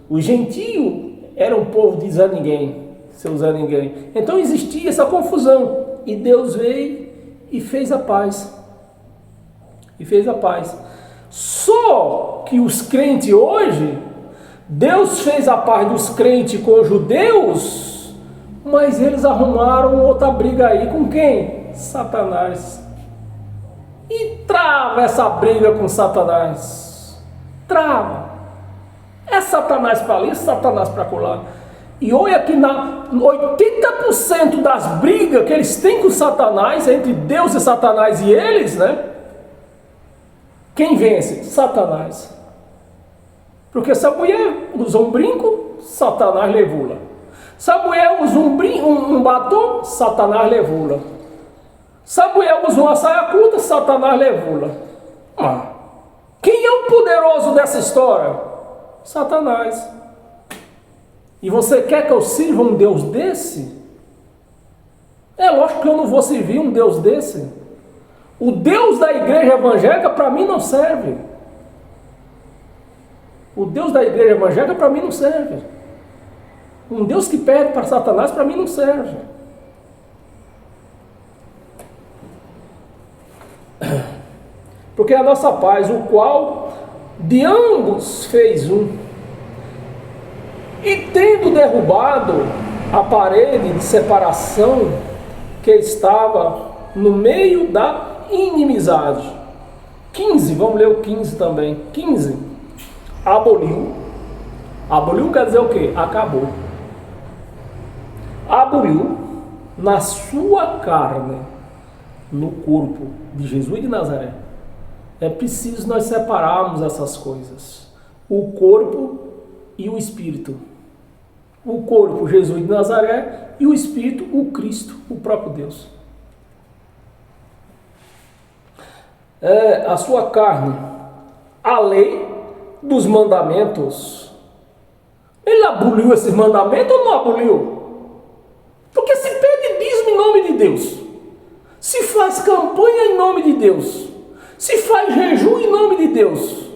os gentios eram um povo de Zé Ninguém, seu Zé Ninguém. Então existia essa confusão. E Deus veio e fez a paz. Só que os crentes hoje, Deus fez a paz dos crentes com os judeus, mas eles arrumaram outra briga aí com quem? Satanás. E trava essa briga com Satanás. Trava. É Satanás para ali, Satanás para colar. E olha que 80% das brigas que eles têm com Satanás, entre Deus e Satanás e eles, né? Quem vence? Satanás. Porque se a mulher usou um brinco, Satanás levou-la. Se a mulher usa um batom, Satanás levou-la. Se a mulher usa uma saia curta, Satanás levou-la. Quem é o poderoso dessa história? Satanás. E você quer que eu sirva um Deus desse? É lógico que eu não vou servir um Deus desse. O Deus da igreja evangélica para mim não serve. O Deus da igreja evangélica para mim não serve. Um Deus que pede para Satanás para mim não serve. Porque a nossa paz, o qual de ambos fez um, e tendo derrubado a parede de separação que estava no meio da inimizade. 15, vamos ler o 15 também. 15, aboliu. Aboliu quer dizer o quê? Acabou. Aboliu na sua carne, no corpo de Jesus de Nazaré. É preciso nós separarmos essas coisas. O corpo e o espírito. O corpo, Jesus de Nazaré, e o espírito, o Cristo, o próprio Deus. A sua carne, a lei dos mandamentos. Ele aboliu esses mandamentos ou não aboliu? Porque se pede dízimo em nome de Deus, se faz campanha em nome de Deus, se faz jejum em nome de Deus,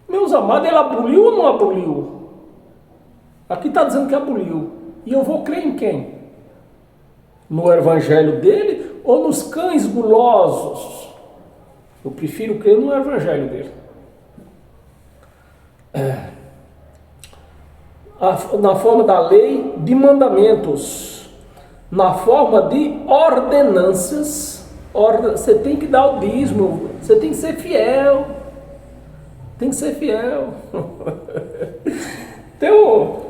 meus amados, ele aboliu ou não aboliu? Aqui está dizendo que aboliu. E eu vou crer em quem? No evangelho dele ou nos cães gulosos? Eu prefiro crer no evangelho dele. Na forma da lei de mandamentos, na forma de ordenanças. Você tem que dar o dízimo, você tem que ser fiel. Tem que ser fiel. Tem um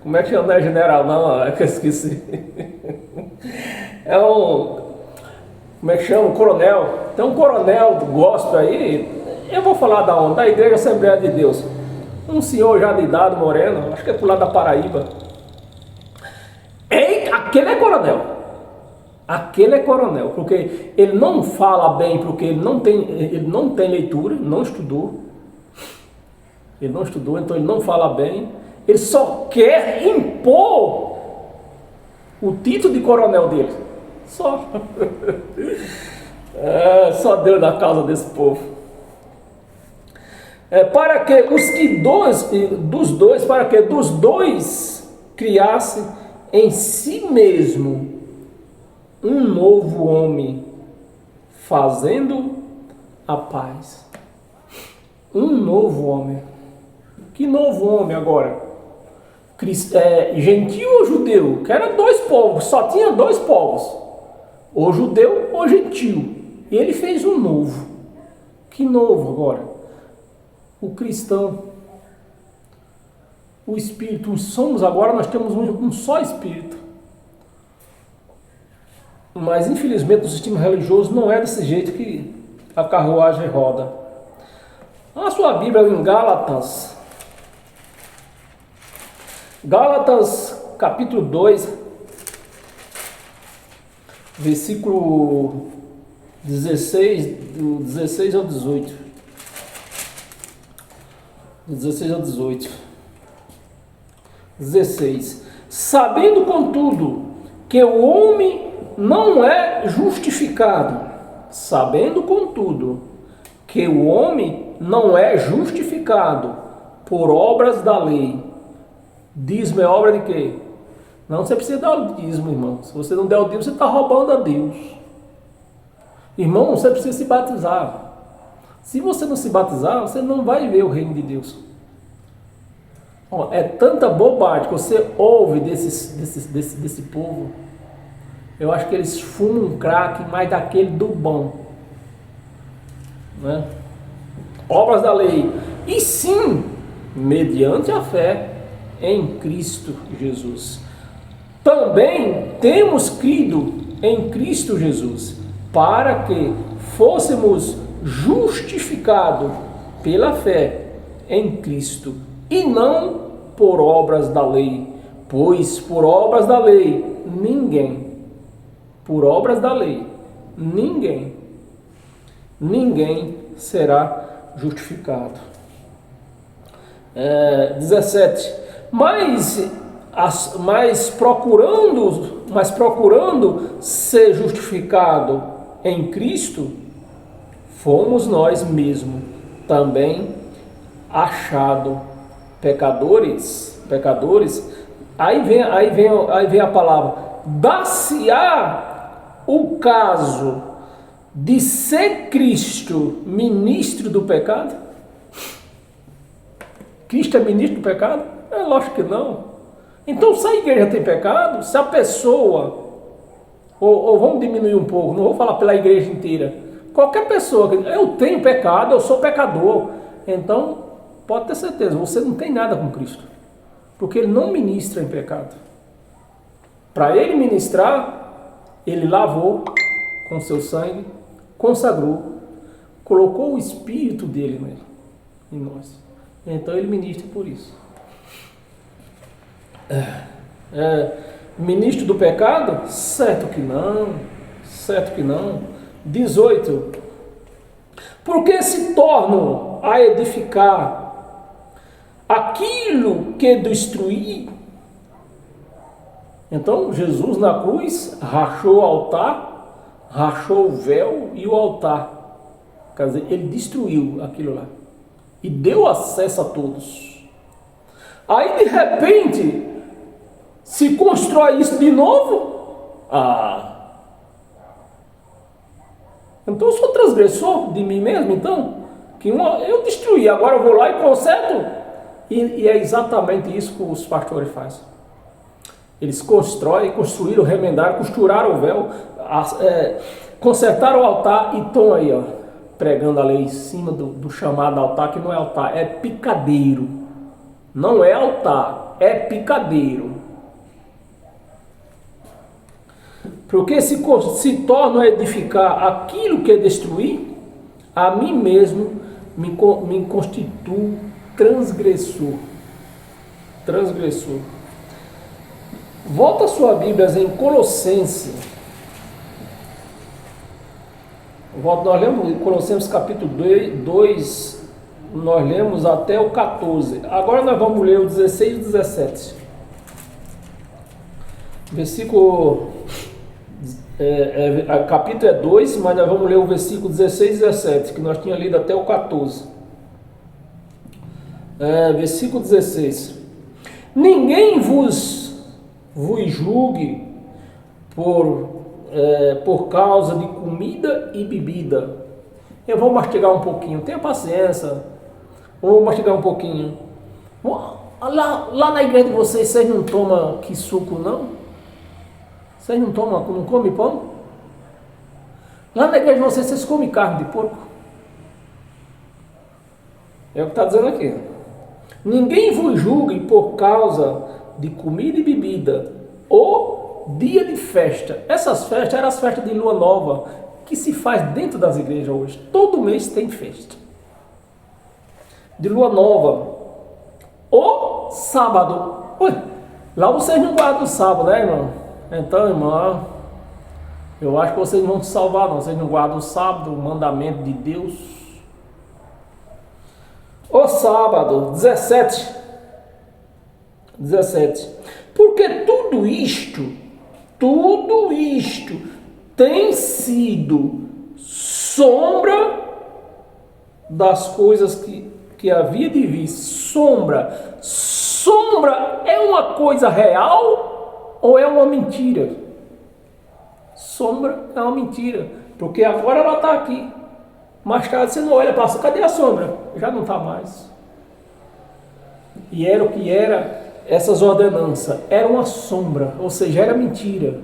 como é que chama? Não é general, não, é que eu esqueci. Como é que chama? Um coronel. Tem um coronel do gospel aí, eu vou falar da onde? Da Igreja Assembleia de Deus. Um senhor já de idade, moreno, acho que é pro lado da Paraíba. Aquele é coronel. Aquele é coronel, porque ele não fala bem, porque ele não tem leitura, não estudou. Ele não estudou, então ele não fala bem. Ele só quer impor o título de coronel dele. Só. Só Deus na causa desse povo. Para que dos dois criasse em si mesmo um novo homem, fazendo a paz. Um novo homem. Que novo homem agora? Gentil ou judeu? Que era dois povos, só tinha dois povos. Ou judeu ou gentil. E ele fez um novo. Que novo agora? O cristão. O Espírito. Somos agora, nós temos um só Espírito. Mas infelizmente o sistema religioso não é desse jeito que a carruagem roda. A sua Bíblia em Gálatas. Gálatas capítulo 2, versículo 16, do 16 ao 18. 16 ao 18. 16. Sabendo, contudo, que o homem não é justificado. Sabendo, contudo, que o homem não é justificado por obras da lei. Dízimo é obra de quê? Não, você precisa dar o dízimo, irmão. Se você não der o dízimo, você está roubando a Deus. Irmão, você precisa se batizar. Se você não se batizar, você não vai ver o reino de Deus. É tanta bobagem que você ouve desse povo. Eu acho que eles fumam um crack, mais daquele do bom. Né? Obras da lei. E sim, mediante a fé em Cristo Jesus. Também temos crido em Cristo Jesus, para que fôssemos justificados pela fé em Cristo, e não por obras da lei, pois por obras da lei ninguém será justificado. 17. Mas procurando ser justificado em Cristo, fomos nós mesmos também achados pecadores. Aí vem a palavra: dá-se-á o caso de ser Cristo ministro do pecado? Cristo é ministro do pecado? É lógico que não. Então, se a igreja tem pecado, se a pessoa, ou vamos diminuir um pouco, não vou falar pela igreja inteira, qualquer pessoa, eu tenho pecado, eu sou pecador, então pode ter certeza, você não tem nada com Cristo, porque ele não ministra em pecado. Para ele ministrar, ele lavou com seu sangue, consagrou, colocou o Espírito dele em nós. Então ele ministra por isso. Ministro do pecado? Certo que não. 18. Porque se tornam a edificar aquilo que destruir. Então Jesus na cruz rachou o altar, rachou o véu e o altar. Quer dizer, ele destruiu aquilo lá e deu acesso a todos. Aí de repente se constrói isso de novo? Então eu sou transgressor de mim mesmo, então? Que eu destruí, agora eu vou lá e conserto? E é exatamente isso que os pastores fazem. Eles construíram, remendaram, costuraram o véu, consertaram o altar e estão aí, pregando a lei em cima do chamado altar, que não é altar, é picadeiro. Não é altar, é picadeiro. Porque se torna a edificar aquilo que é destruir, a mim mesmo me constituo transgressor. Volta a sua Bíblia em Colossenses. Nós lemos Colossenses capítulo 2, nós lemos até o 14. Agora nós vamos ler o 16 e 17. Versículo... capítulo é 2, mas nós vamos ler o versículo 16 e 17, que nós tínhamos lido até o 14. Versículo 16. Ninguém vos julgue por causa de comida e bebida. Eu vou mastigar um pouquinho, tenha paciência, vou mastigar um pouquinho. Lá na igreja de vocês não tomam que suco, não? Vocês não tomam, não comem pão? Lá na igreja de vocês comem carne de porco? É o que está dizendo aqui. Ninguém vos julgue por causa de comida e bebida, ou dia de festa. Essas festas eram as festas de lua nova, que se faz dentro das igrejas hoje. Todo mês tem festa de lua nova. O sábado. Ué, lá vocês não guardam o sábado, né, irmão? Então, irmão, eu acho que vocês não vão se salvar, não. Vocês não guardam o sábado, o mandamento de Deus. O sábado, 17. Porque tudo isto tem sido sombra das coisas que havia de vir. Sombra é uma coisa real ou é uma mentira? Sombra é uma mentira, porque agora ela está aqui. Mais tarde você não olha, passa, cadê a sombra? Já não está mais. E era o que era essas ordenanças, era uma sombra, ou seja, era mentira.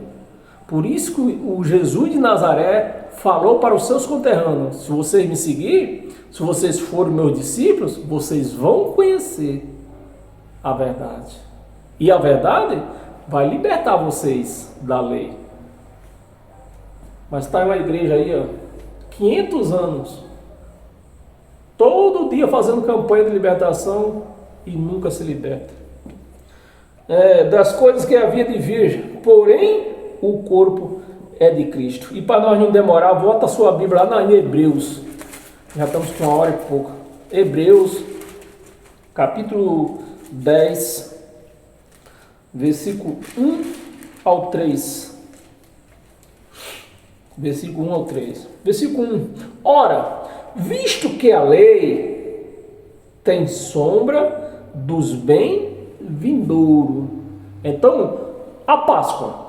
Por isso que o Jesus de Nazaré falou para os seus conterrâneos: se vocês me seguirem, se vocês forem meus discípulos, vocês vão conhecer a verdade. E a verdade vai libertar vocês da lei. Mas está na igreja aí, 500 anos, todo dia fazendo campanha de libertação e nunca se liberta. Das coisas que havia de vir, porém o corpo é de Cristo. E para nós não demorar, volta a sua Bíblia lá em Hebreus. Já estamos com 1 hora e pouco. Hebreus, capítulo 10, versículo 1 ao 3. Versículo 1 ao 3. Versículo 1. Ora, visto que a lei tem sombra dos bens vindouros. Então, a Páscoa.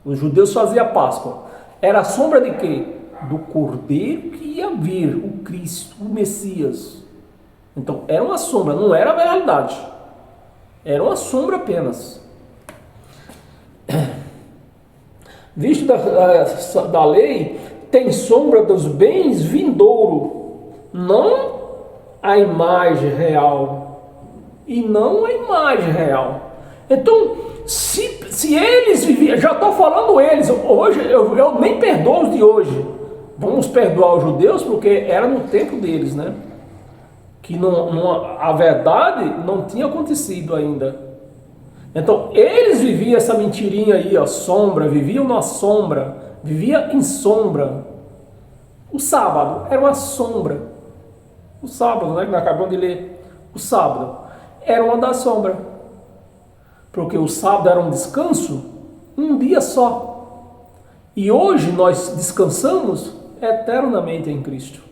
Os judeus faziam a Páscoa. Era a sombra de quê? Do Cordeiro que ia vir, o Cristo, o Messias. Então, era uma sombra, não era a realidade. Era uma sombra apenas. Visto da lei, tem sombra dos bens vindouro, não a imagem real. E não a imagem real. Então, se eles viviam, já estou falando eles, hoje eu nem perdoo os de hoje. Vamos perdoar os judeus porque era no tempo deles, né? Que a verdade não tinha acontecido ainda. Então, eles viviam essa mentirinha aí, sombra, viviam na sombra, vivia em sombra. O sábado era uma sombra. O sábado, né, que nós acabamos de ler, o sábado era uma das sombras. Porque o sábado era um descanso, um dia só. E hoje nós descansamos eternamente em Cristo.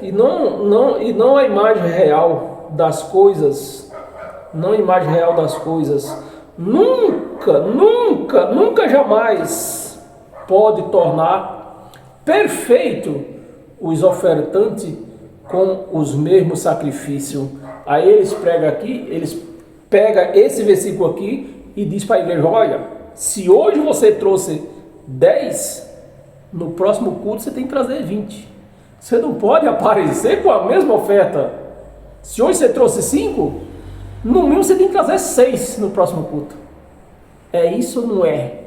E não a imagem real das coisas, não a imagem real das coisas, nunca jamais pode tornar perfeito os ofertantes com os mesmos sacrifícios. Aí eles pegam esse versículo aqui e diz para a igreja: olha, se hoje você trouxe 10, no próximo culto você tem que trazer 20. Você não pode aparecer com a mesma oferta. Se hoje você trouxe 5, no mínimo você tem que trazer 6 no próximo culto. É isso ou não é?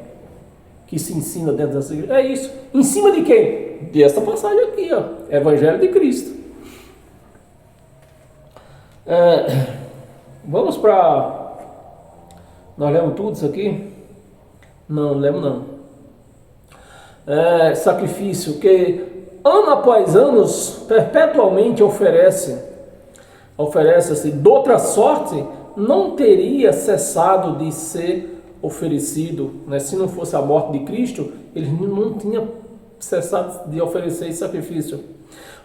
Que se ensina dentro dessa igreja? É isso. Em cima de quem? Dessa passagem aqui, Evangelho de Cristo. Vamos para... Nós lemos tudo isso aqui? Não lemos não. Sacrifício que ano após ano perpetualmente oferece-se, de outra sorte não teria cessado de ser oferecido, né? Se não fosse a morte de Cristo, ele não tinha cessado de oferecer esse sacrifício.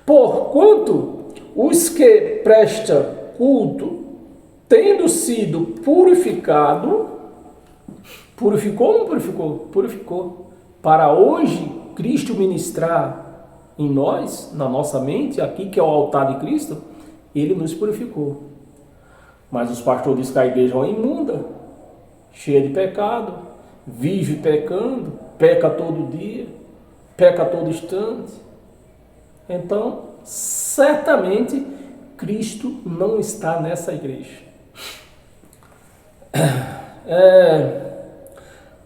Porquanto os que prestam culto, tendo sido purificado, purificou ou não purificou? Purificou. Para hoje Cristo ministrar em nós, na nossa mente, aqui que é o altar de Cristo, ele nos purificou. Mas os pastores dizem que a igreja é uma imunda, cheia de pecado, vive pecando, peca todo dia, peca a todo instante. Então, certamente, Cristo não está nessa igreja.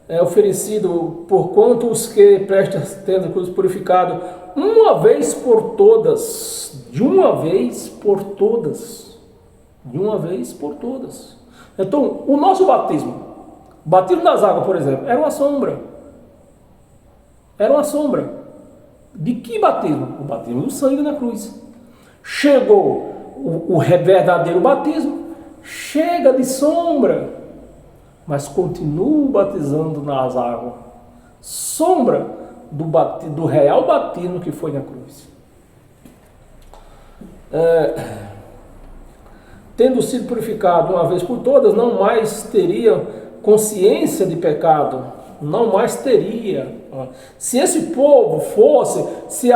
É oferecido por quanto os que prestam tendo cruz purificado uma vez por todas, de uma vez por todas, de uma vez por todas. Então, o nosso batismo, o batismo das águas, por exemplo, era uma sombra. Era uma sombra. De que batismo? O batismo do sangue na cruz. Chegou o verdadeiro batismo, chega de sombra, mas continuo batizando nas águas. Sombra do real batismo que foi na cruz. Tendo sido purificado uma vez por todas, não mais teria consciência de pecado. Não mais teria. Se esse povo fosse, se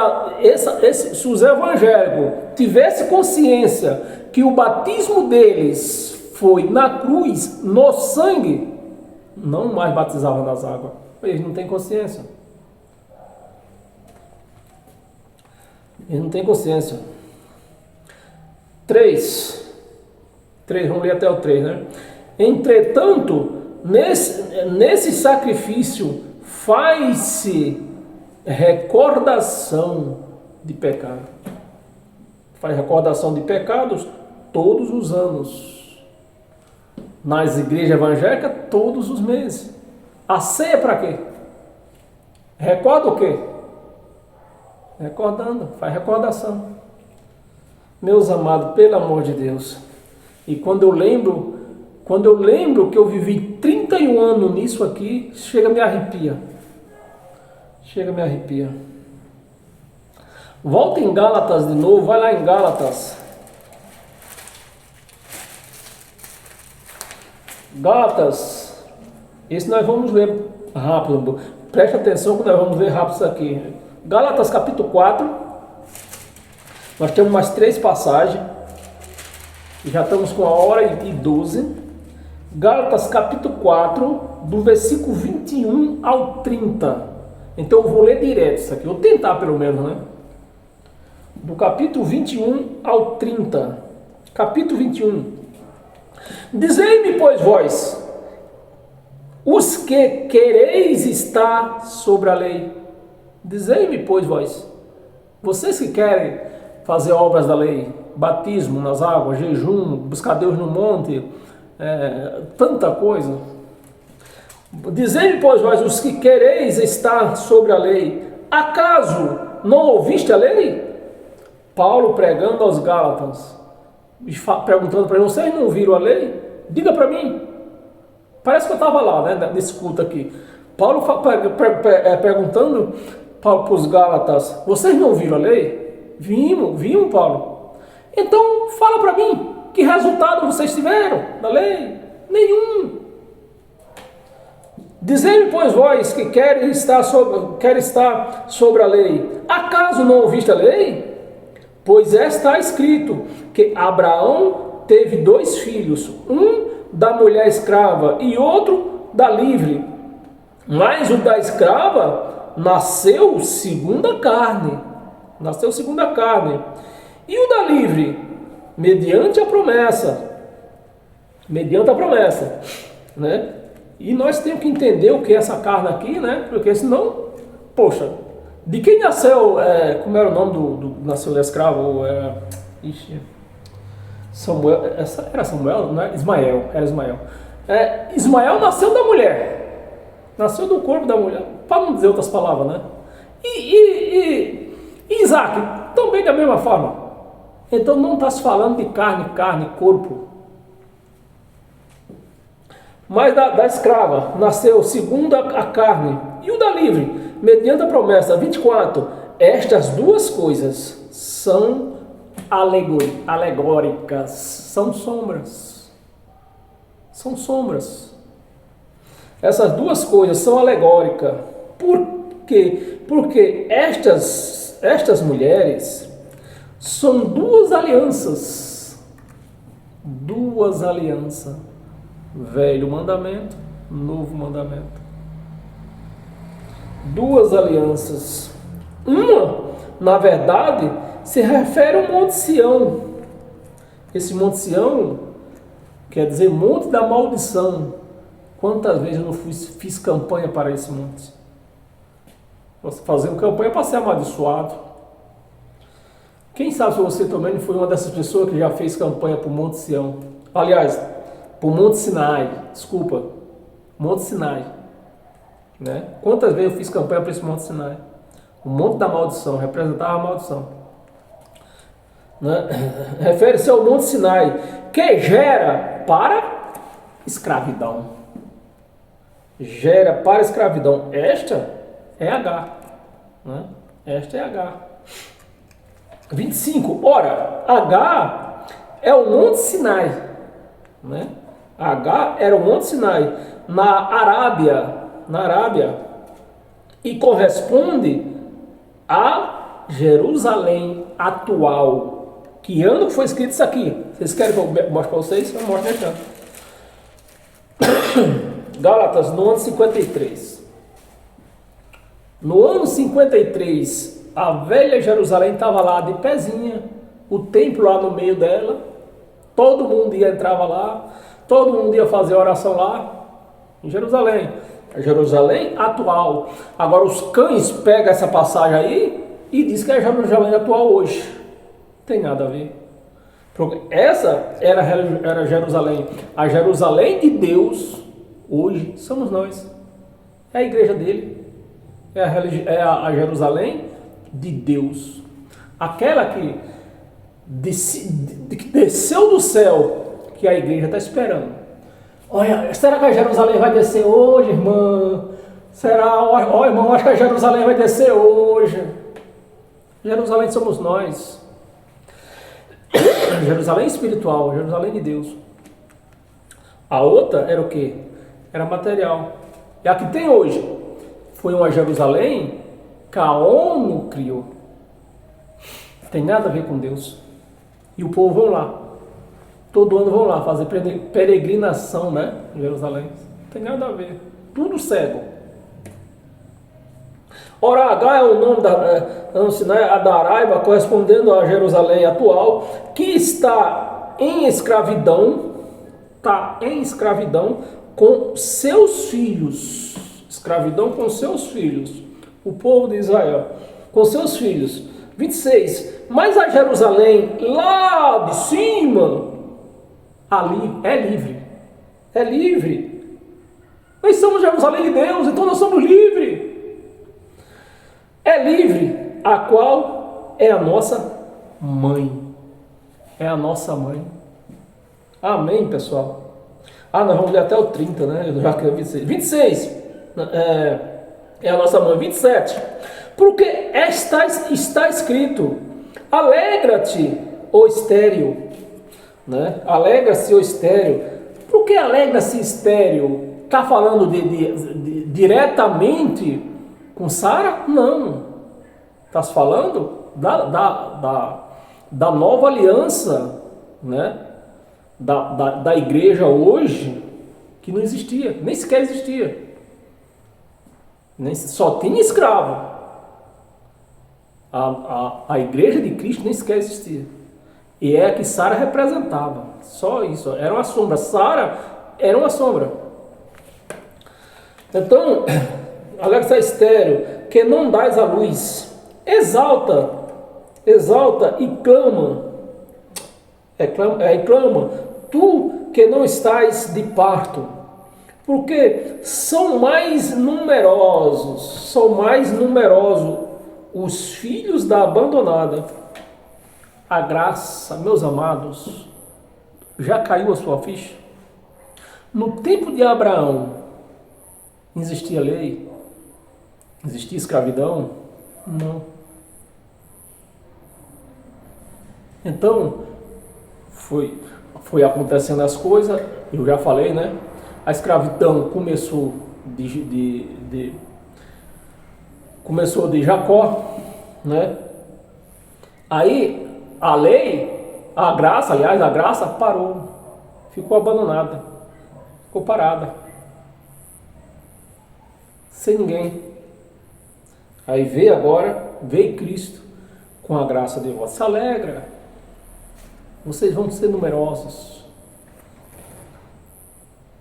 os evangélicos tivessem consciência que o batismo deles foi na cruz, no sangue, não mais batizavam nas águas. Eles não têm consciência. Eles não têm consciência. 3, vamos ler até o 3, né? Entretanto, nesse sacrifício faz-se recordação de pecado. Faz recordação de pecados todos os anos. Nas igrejas evangélicas, todos os meses. A ceia para quê? Recorda o quê? Recordando, faz recordação. Meus amados, pelo amor de Deus. E quando eu lembro que eu vivi 31 anos nisso aqui, chega a me arrepia. Chega a me arrepia. Volta em Gálatas de novo, vai lá em Gálatas. Gálatas, esse nós vamos ler rápido, preste atenção que nós vamos ver rápido isso aqui. Gálatas capítulo 4, nós temos mais 3 passagens, e já estamos com 1h12. Gálatas capítulo 4, do versículo 21 ao 30, então eu vou ler direto isso aqui, vou tentar pelo menos, né? Do capítulo 21 ao 30, capítulo 21. Dizei-me, pois, vós, os que quereis estar sobre a lei. Dizei-me, pois, vós, vocês que querem fazer obras da lei, batismo nas águas, jejum, buscar Deus no monte, tanta coisa. Dizei-me, pois, vós, os que quereis estar sobre a lei, acaso não ouviste a lei? Paulo pregando aos Gálatas, perguntando para eles, vocês não viram a lei? Diga para mim. Parece que eu estava lá, né, nesse culto aqui. Paulo perguntando para os Gálatas, vocês não viram a lei? Vimos, Paulo. Então, fala para mim, que resultado vocês tiveram da lei? Nenhum. Dizei-me, pois, vós que quer estar sobre a lei, acaso não ouviste a lei? Pois está escrito que Abraão teve 2 filhos, um da mulher escrava e outro da livre. Mas o da escrava nasceu segundo a carne. E o da livre, mediante a promessa. Né? E nós temos que entender o que é essa carne aqui, né? Porque senão, poxa, de quem nasceu, como era o nome nasceu da escravo? Samuel, era Samuel, né? Ismael, era Ismael. Ismael nasceu da mulher, nasceu do corpo da mulher, para não dizer outras palavras, né? E Isaac, também da mesma forma. Então não está se falando de carne, corpo. Mas da escrava nasceu segundo a carne, e o da livre, mediante a promessa. 24. Estas 2 coisas são alegóricas, são sombras. Essas 2 coisas são alegóricas. Por quê? Porque estas estas mulheres são duas alianças. Duas alianças. Velho mandamento, novo mandamento. Duas alianças. Uma, na verdade, se refere ao Monte Sião. Esse Monte Sião quer dizer Monte da Maldição. Quantas vezes eu não fiz campanha para esse monte? Fazendo campanha para ser amaldiçoado. Quem sabe se você também não foi uma dessas pessoas que já fez campanha para o Monte Sião. Aliás, para o Monte Sinai. Desculpa. Monte Sinai. Né? Quantas vezes eu fiz campanha para esse Monte Sinai? O Monte da Maldição, representava a maldição. Né? Refere-se ao Monte Sinai, que gera para escravidão. Gera para escravidão. Esta é H. Né? Esta é H. 25. Ora, H é o Monte Sinai. Né? H era o Monte Sinai na Arábia, e corresponde a Jerusalém atual. Que ano que foi escrito isso aqui? Vocês querem que eu mostre para vocês? Eu mostro deixando. Gálatas, no ano 53. No ano 53, a velha Jerusalém estava lá de pezinha, o templo lá no meio dela, todo mundo entrava lá, todo mundo ia fazer oração lá, em Jerusalém. A Jerusalém atual. Agora os cães pegam essa passagem aí e diz que é a Jerusalém atual hoje. Não tem nada a ver. Porque essa era Jerusalém. A Jerusalém de Deus, hoje, somos nós. É a igreja dele. É a Jerusalém de Deus. Aquela que desceu do céu, que a igreja está esperando. Olha, será que a Jerusalém vai descer hoje, irmã? Será? Olha, irmão, acho que a Jerusalém vai descer hoje. Jerusalém somos nós. Jerusalém espiritual, Jerusalém de Deus. A outra era o quê? Era material. E a que tem hoje foi uma Jerusalém que a ONU criou. Não tem nada a ver com Deus. E o povo vão lá. Todo ano vão lá fazer peregrinação, né? Em Jerusalém. Não tem nada a ver. Tudo cego. Ora, H é o nome da Araiba, correspondendo a Jerusalém atual, que está em escravidão, com seus filhos. Escravidão com seus filhos. O povo de Israel, com seus filhos. 26. Mas a Jerusalém, lá de cima, ali é livre. É livre. Nós somos Jerusalém de Deus, então nós somos livres. É livre, a qual é a nossa mãe. É a nossa mãe. Amém, pessoal? Nós vamos ler até o 30, né? Eu já quero 26. 26 é a nossa mãe. 27. Porque está escrito: alegra-te, ó estéril. Né? Alegra-se, ó estéril. Por que alegra-se estéril? Está falando diretamente com Sara? Não. Está falando da nova aliança, né? Da igreja hoje, que não existia, nem sequer existia. Só tinha escravo. A igreja de Cristo nem sequer existia. E é a que Sara representava. Só isso. Era uma sombra. Sara era uma sombra. Então, alegra-se estéril, que não dás a luz. Exalta e clama. Clama, tu que não estás de parto. Porque são mais numerosos os filhos da abandonada. A graça, meus amados, já caiu a sua ficha? No tempo de Abraão, existia lei? Existia escravidão? Não. Então, foi acontecendo as coisas, eu já falei, né? A escravidão começou de Jacó, né? Aí a lei, a graça parou, ficou abandonada, ficou parada, sem ninguém. Aí veio Cristo com a graça de vós. Se alegra, vocês vão ser numerosos.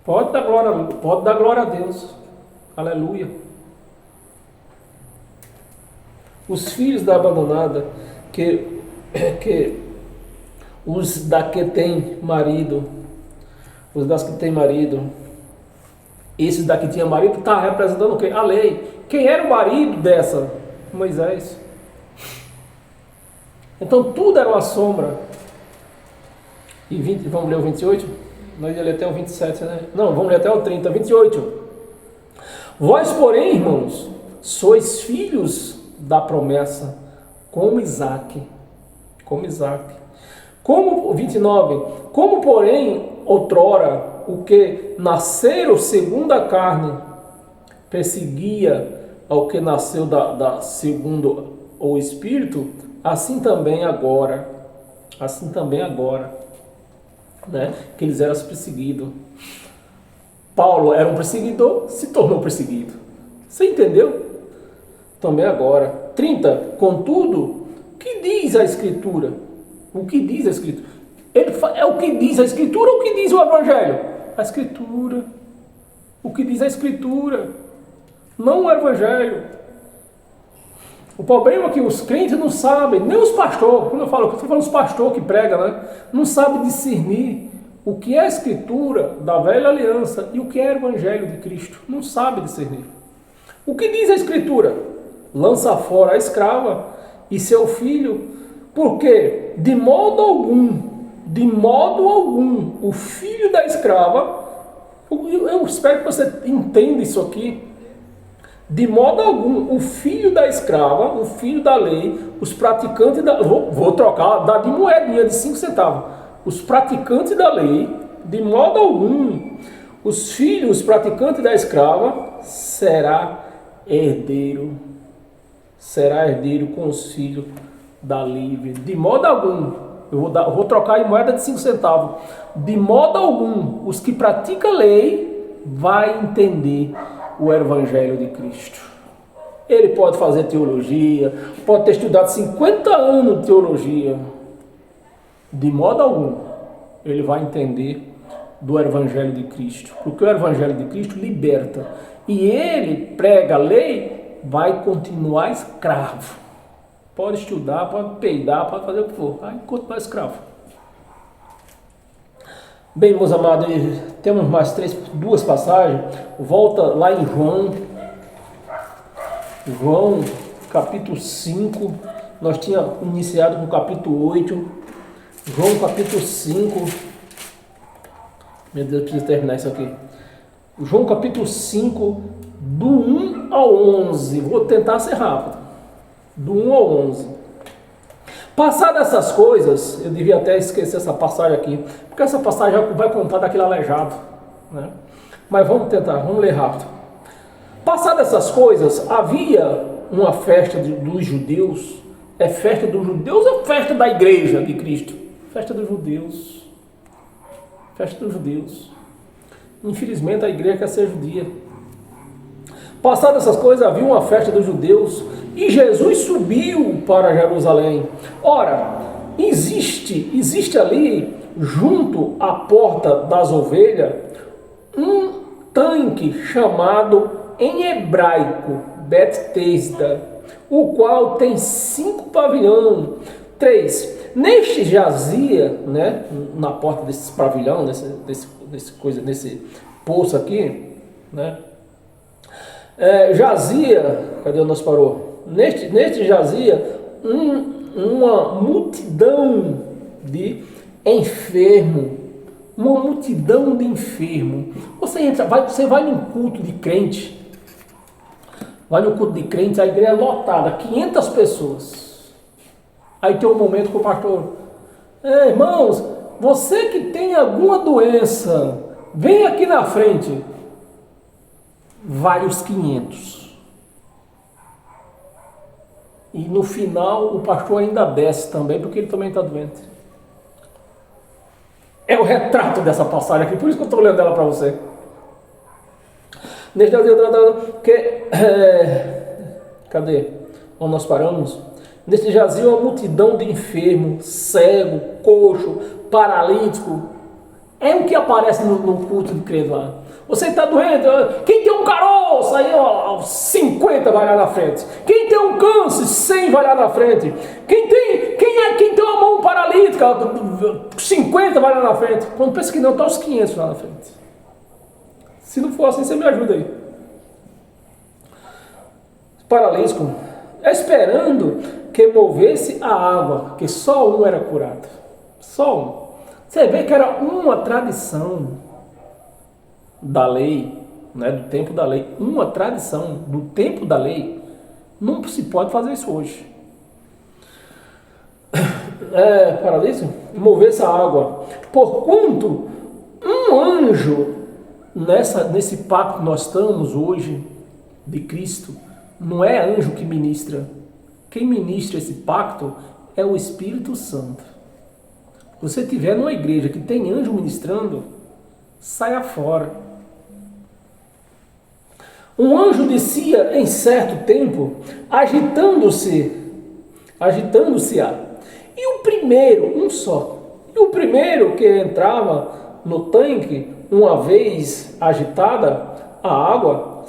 Pode dar glória a Deus. Aleluia. Os filhos da abandonada, que os da que tem marido, os das que tem marido, esses daqui tinha marido, está representando o quê? A lei. Quem era o marido dessa? Moisés. Então tudo era uma sombra. E vamos ler o 28? Nós ia ler até o 27, né? Não, vamos ler até o 30, 28. Vós, porém, irmãos, sois filhos da promessa, como Isaque. Como Isaque. Como, 29, como, porém, outrora, o que nasceram segundo a carne, perseguia ao que nasceu segundo o Espírito, assim também agora, né? Que eles eram perseguidos. Paulo era um perseguidor, se tornou perseguido. Você entendeu? Também agora. 30. Contudo, o que diz a Escritura? O que diz a Escritura? É o que diz a Escritura ou o que diz o Evangelho? A Escritura. O que diz a Escritura, não o Evangelho. O problema é que os crentes não sabem, nem os pastores, quando eu estou falando os pastores que pregam, né? Não sabem discernir o que é a Escritura da velha aliança e o que é o Evangelho de Cristo. Não sabe discernir. O que diz a Escritura? Lança fora a escrava e seu filho, porque de modo algum, o filho da escrava, eu espero que você entenda isso aqui, de modo algum, o filho da escrava, o filho da lei, os praticantes da... Vou trocar, dá de moedinha de 5 centavos. Os praticantes da lei, de modo algum, os praticantes da escrava, será herdeiro com os filhos da livre. De modo algum, eu vou trocar em moeda de 5 centavos. De modo algum, os que praticam a lei vai entender o Evangelho de Cristo. Ele pode fazer teologia, pode ter estudado 50 anos de teologia. De modo algum, ele vai entender do Evangelho de Cristo. Porque o Evangelho de Cristo liberta. E ele prega a lei, vai continuar escravo. Pode estudar, pode peidar, pode fazer o que for. Vai continuar escravo. Bem, meus amados, temos mais duas passagens. Volta lá em João capítulo 5. Nós tínhamos iniciado com o capítulo 8. João capítulo 5. Meu Deus, preciso terminar isso aqui. João capítulo 5, do 1 ao 11. Vou tentar ser rápido. Do 1 ao 11. Passadas essas coisas, eu devia até esquecer essa passagem aqui, porque essa passagem vai contar daquele aleijado, né? Mas vamos tentar, vamos ler rápido. Passadas essas coisas, havia uma festa dos judeus. É festa dos judeus ou festa da igreja de Cristo? Festa dos judeus. Festa dos judeus. Infelizmente a igreja quer ser judia. Passadas essas coisas, havia uma festa dos judeus e Jesus subiu para Jerusalém. Ora, existe ali, junto à porta das ovelhas, um tanque chamado em hebraico Betesda, o qual tem 5 pavilhões. 3. Neste jazia, né, na porta desse pavilhão, nesse poço aqui, né, jazia, cadê o nosso parou? Neste jazia uma multidão de enfermos, uma multidão de enfermos. Você vai num culto de crente, a igreja é lotada, 500 pessoas. Aí tem um momento que o pastor, irmãos, você que tem alguma doença, vem aqui na frente. Vai os 500. e no final o pastor ainda desce também, porque ele também está doente. É o retrato dessa passagem aqui, por isso que eu estou lendo ela para você. Neste dia cadê? Onde nós paramos? Neste jazia uma multidão de enfermo, cego, coxo, paralítico. É o que aparece no culto de credo lá. Você está doente, quem tem um caroço, aí 50 vai lá na frente. Quem tem um câncer, 100 vai lá na frente. Quem tem uma mão paralítica, 50 vai lá na frente. Quando pensa que não, está os 500 lá na frente. Se não for assim, você me ajuda aí. Paralítico, esperando que movesse a água, que só um era curado. Só um. Você vê que era uma tradição da lei, né, do tempo da lei. Uma tradição do tempo da lei. Não se pode fazer isso hoje. Paralítico, movesse a água. Porquanto um anjo, nesse pacto que nós estamos hoje, de Cristo, não é anjo que ministra. Quem ministra esse pacto é o Espírito Santo. Se você estiver numa igreja que tem anjo ministrando, saia fora. Um anjo descia em certo tempo, agitando-se. E o primeiro, um só. E o primeiro que entrava no tanque, uma vez agitada a água,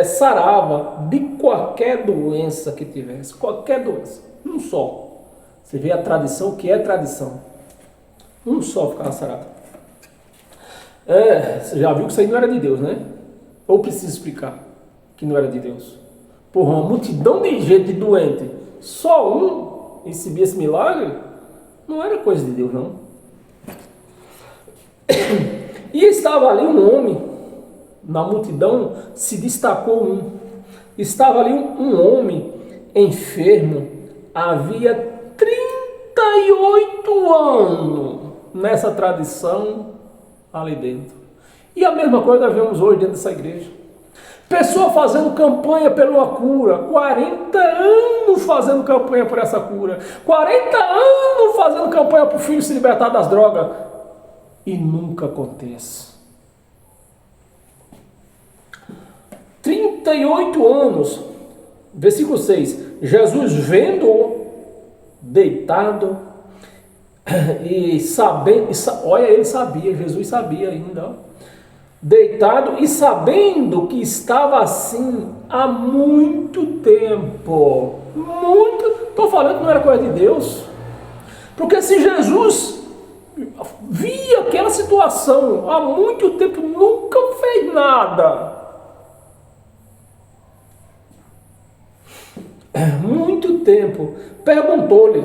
sarava de qualquer doença que tivesse. Qualquer doença. Um só. Você vê a tradição, o que é tradição. Um só ficava sarado. Você já viu que isso aí não era de Deus, né? Ou preciso explicar que não era de Deus? Porra, uma multidão de gente de doente, só um recebia esse milagre, não era coisa de Deus, não. E estava ali um homem, na multidão se destacou um. Estava ali um homem enfermo, havia 38 anos nessa tradição ali dentro. E a mesma coisa nós vemos hoje dentro dessa igreja. Pessoa fazendo campanha pela cura, 40 anos fazendo campanha por essa cura, 40 anos fazendo campanha para o filho se libertar das drogas, e nunca acontece. 38 anos, versículo 6, Jesus vendo-o deitado e sabendo, olha, ele sabia, Jesus sabia ainda, deitado e sabendo que estava assim há muito tempo, estou falando que não era coisa de Deus, porque se Jesus via aquela situação há muito tempo, nunca fez nada, muito tempo, perguntou-lhe: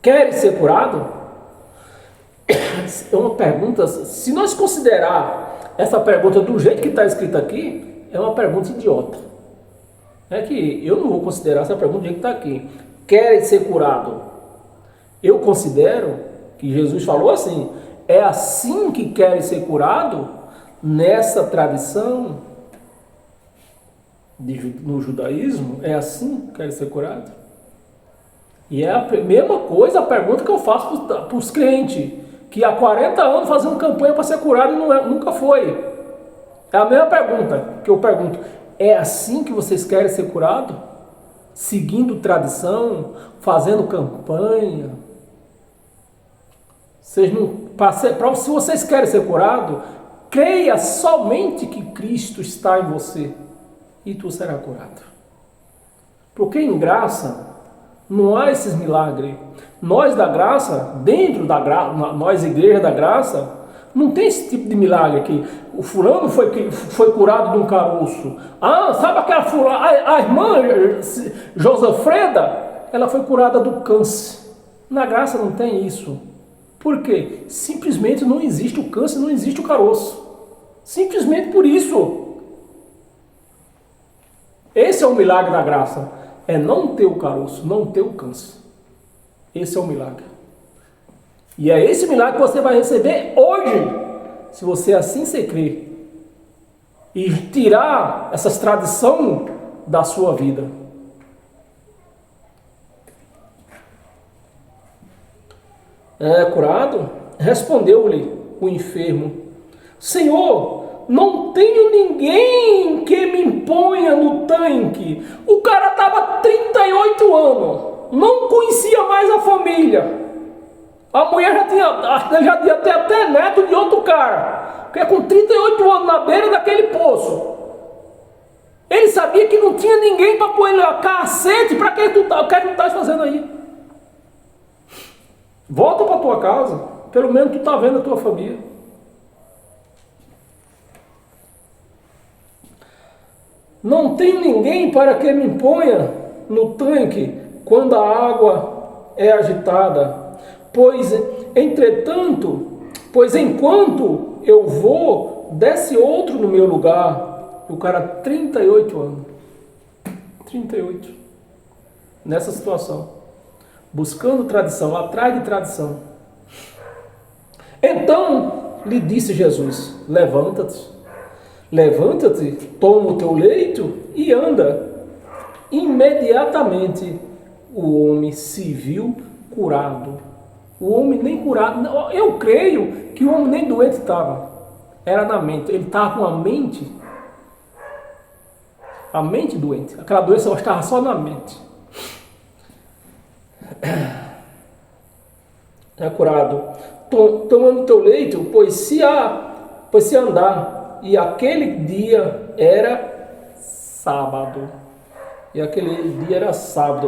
queres ser curado? É uma pergunta, se nós considerar essa pergunta do jeito que está escrito aqui, é uma pergunta idiota. É que eu não vou considerar essa pergunta do jeito que está aqui. Queres ser curado? Eu considero que Jesus falou assim, é assim que queres ser curado? Nessa tradição no judaísmo, é assim que queres ser curado? E é a mesma coisa, a pergunta que eu faço para os crentes, que há 40 anos fazendo campanha para ser curado e nunca foi. É a mesma pergunta que eu pergunto. É assim que vocês querem ser curados? Seguindo tradição, fazendo campanha? Se vocês querem ser curados, creia somente que Cristo está em você e tu serás curado. Porque em graça não há esses milagres. Nós da graça, dentro da graça, nós igreja da graça, não tem esse tipo de milagre aqui. O fulano foi curado de um caroço. Sabe aquela fulana, a irmã Josafreda, ela foi curada do câncer. Na graça não tem isso. Por quê? Simplesmente não existe o câncer, não existe o caroço. Simplesmente por isso. Esse é o milagre da graça. É não ter o caroço, não ter o câncer. Esse é o milagre. E é esse milagre que você vai receber hoje, se você assim se crer. E tirar essas tradições da sua vida. curado? Respondeu-lhe o enfermo: Senhor, não tenho ninguém que me ponha no tanque. O cara estava 38 anos, não conhecia mais a família. A mulher já tinha até neto de outro cara, que é com 38 anos na beira daquele poço. Ele sabia que não tinha ninguém para pôr ele lá. Cacete, para que tu estás fazendo aí? Volta para tua casa, pelo menos tu está vendo a tua família. Não tem ninguém para que me ponha no tanque quando a água é agitada, pois enquanto eu vou, desce outro no meu lugar. O cara, 38 anos. 38. Nessa situação. Buscando tradição, atrás de tradição. Então lhe disse Jesus: levanta-te, toma o teu leito e anda. Imediatamente o homem se viu curado. O homem nem curado, eu creio que o homem nem doente estava. Era na mente, ele estava com a mente doente. Aquela doença estava só na mente. É curado. Tomando teu leito, pois se andar. E aquele dia era sábado.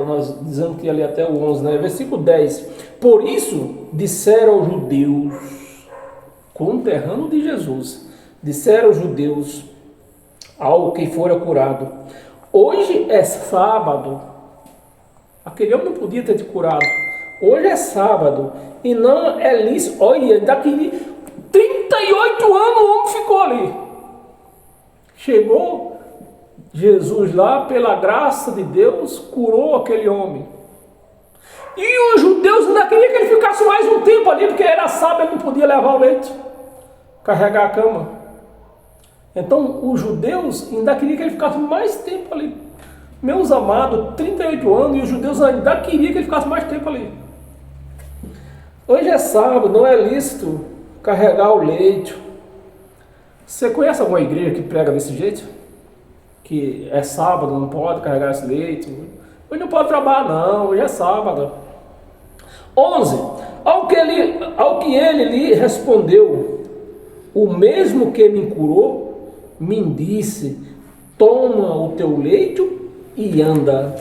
Nós dizemos que ali até o 11, né? Versículo 10. Por isso disseram aos judeus, conterrâneo de Jesus, disseram aos judeus ao que fora curado: hoje é sábado. Aquele homem não podia ter te curado. Hoje é sábado e não é lícito. Olha, daquele 38 anos o homem ficou ali. Chegou Jesus lá, pela graça de Deus, curou aquele homem. E os judeus ainda queriam que ele ficasse mais um tempo ali, porque era sábado, ele não podia levar o leite, carregar a cama. Então os judeus ainda queriam que ele ficasse mais tempo ali. Meus amados, 38 anos, e os judeus ainda queriam que ele ficasse mais tempo ali. Hoje é sábado, não é lícito carregar o leite. Você conhece alguma igreja que prega desse jeito? Que é sábado, não pode carregar esse leite. Hoje não pode trabalhar não, hoje é sábado. 11. Ao que ele lhe respondeu: o mesmo que me curou, me disse: toma o teu leito e anda.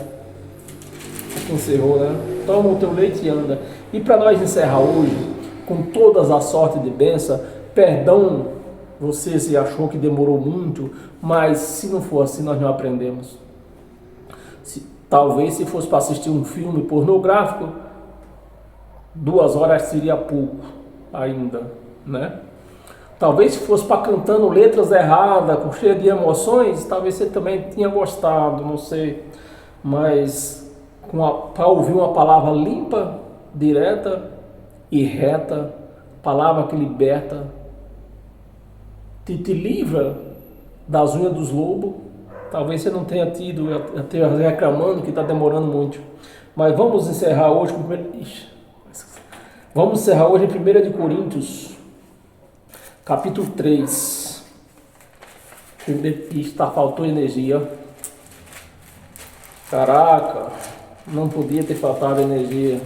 Encerrou, né? Toma o teu leite e anda. E para nós encerrar hoje, com todas as sortes de bênção, perdão, você se achou que demorou muito, mas se não for assim, nós não aprendemos. Talvez se fosse para assistir um filme pornográfico, 2 horas seria pouco ainda, né? Talvez se fosse para cantando letras erradas, com cheio de emoções, talvez você também tinha gostado, não sei. Mas para ouvir uma palavra limpa, direta e reta, palavra que liberta, te livra das unhas dos lobos, talvez você não tenha tido, esteja reclamando que está demorando muito. Mas vamos encerrar hoje com Vamos encerrar hoje em 1 Coríntios, capítulo 3. Faltou energia. Caraca, não podia ter faltado energia.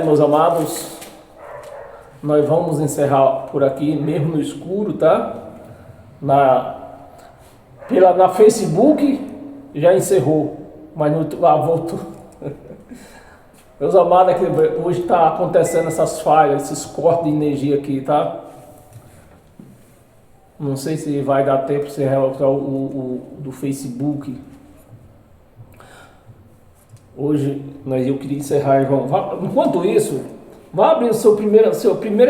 Meus amados, nós vamos encerrar por aqui, mesmo no escuro, tá? Na Facebook já encerrou, mas voltou. Meus amados, aqui, hoje está acontecendo essas falhas, esses cortes de energia aqui, tá? Não sei se vai dar tempo de você relatar o do Facebook. Hoje eu queria encerrar, irmão. Enquanto isso, vá abrindo seu 1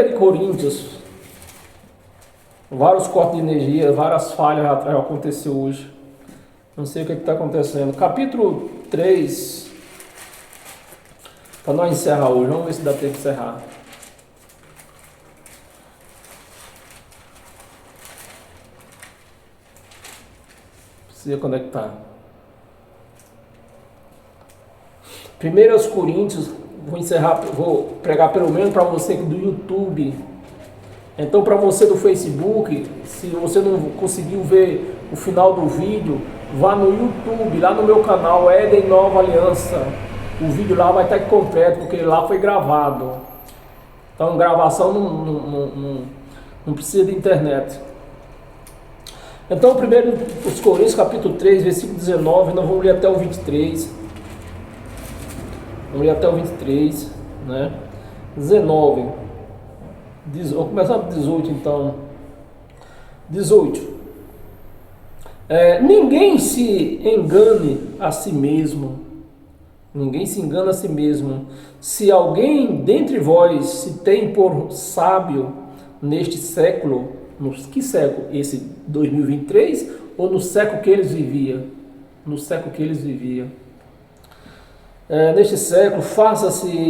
de Coríntios. Vários cortes de energia, várias falhas aconteceu hoje. Não sei o que está acontecendo. Capítulo 3. Para nós encerrar hoje, vamos ver se dá tempo de encerrar. Precisa conectar. 1 Coríntios, vou encerrar, vou pregar pelo menos para você do YouTube. Então, para você do Facebook, se você não conseguiu ver o final do vídeo, vá no YouTube, lá no meu canal Éden Nova Aliança. O vídeo lá vai estar completo, porque lá foi gravado. Então, gravação não precisa de internet. Então, primeiro, os Coríntios, capítulo 3, versículo 19, nós vamos ler até o 23. Vamos ler até o 23, né? 19. Vamos começar do 18, então. 18. Ninguém se engane a si mesmo. Ninguém se engana a si mesmo. Se alguém dentre vós se tem por sábio neste século, que século? Esse 2023 ou no século que eles viviam? No século que eles viviam. Neste século, faça-se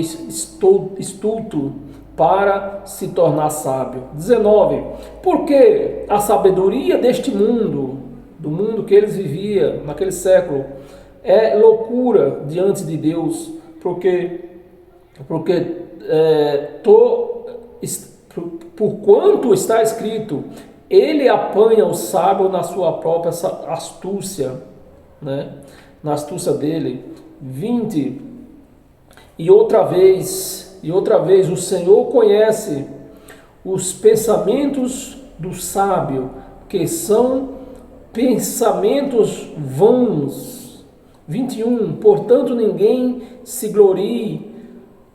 estulto para se tornar sábio. 19. Porque a sabedoria deste mundo, do mundo que eles viviam naquele século, é loucura diante de Deus, por quanto está escrito, ele apanha o sábio na sua própria astúcia, né? Na astúcia dele. 20. E outra vez, o Senhor conhece os pensamentos do sábio, que são pensamentos vãos. 21. Portanto, ninguém se glorie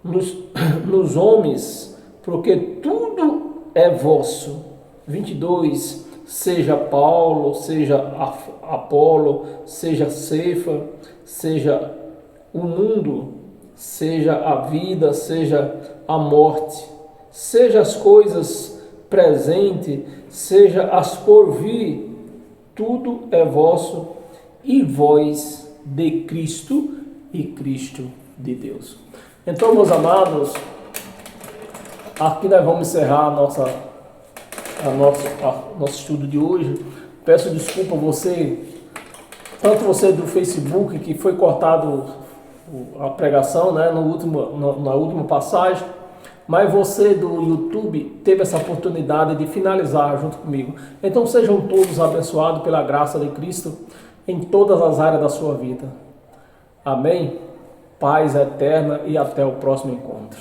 nos homens, porque tudo é vosso. 22. Seja Paulo, seja Apolo, seja Cefa, seja o mundo, seja a vida, seja a morte, seja as coisas presentes, seja as por vir, tudo é vosso, e vós de Cristo e Cristo de Deus. Então, meus amados, aqui nós vamos encerrar nosso estudo de hoje. Peço desculpa a você, tanto você do Facebook, que foi cortado a pregação, né, na última passagem, mas você do YouTube teve essa oportunidade de finalizar junto comigo. Então sejam todos abençoados pela graça de Cristo em todas as áreas da sua vida. Amém? Paz eterna e até o próximo encontro.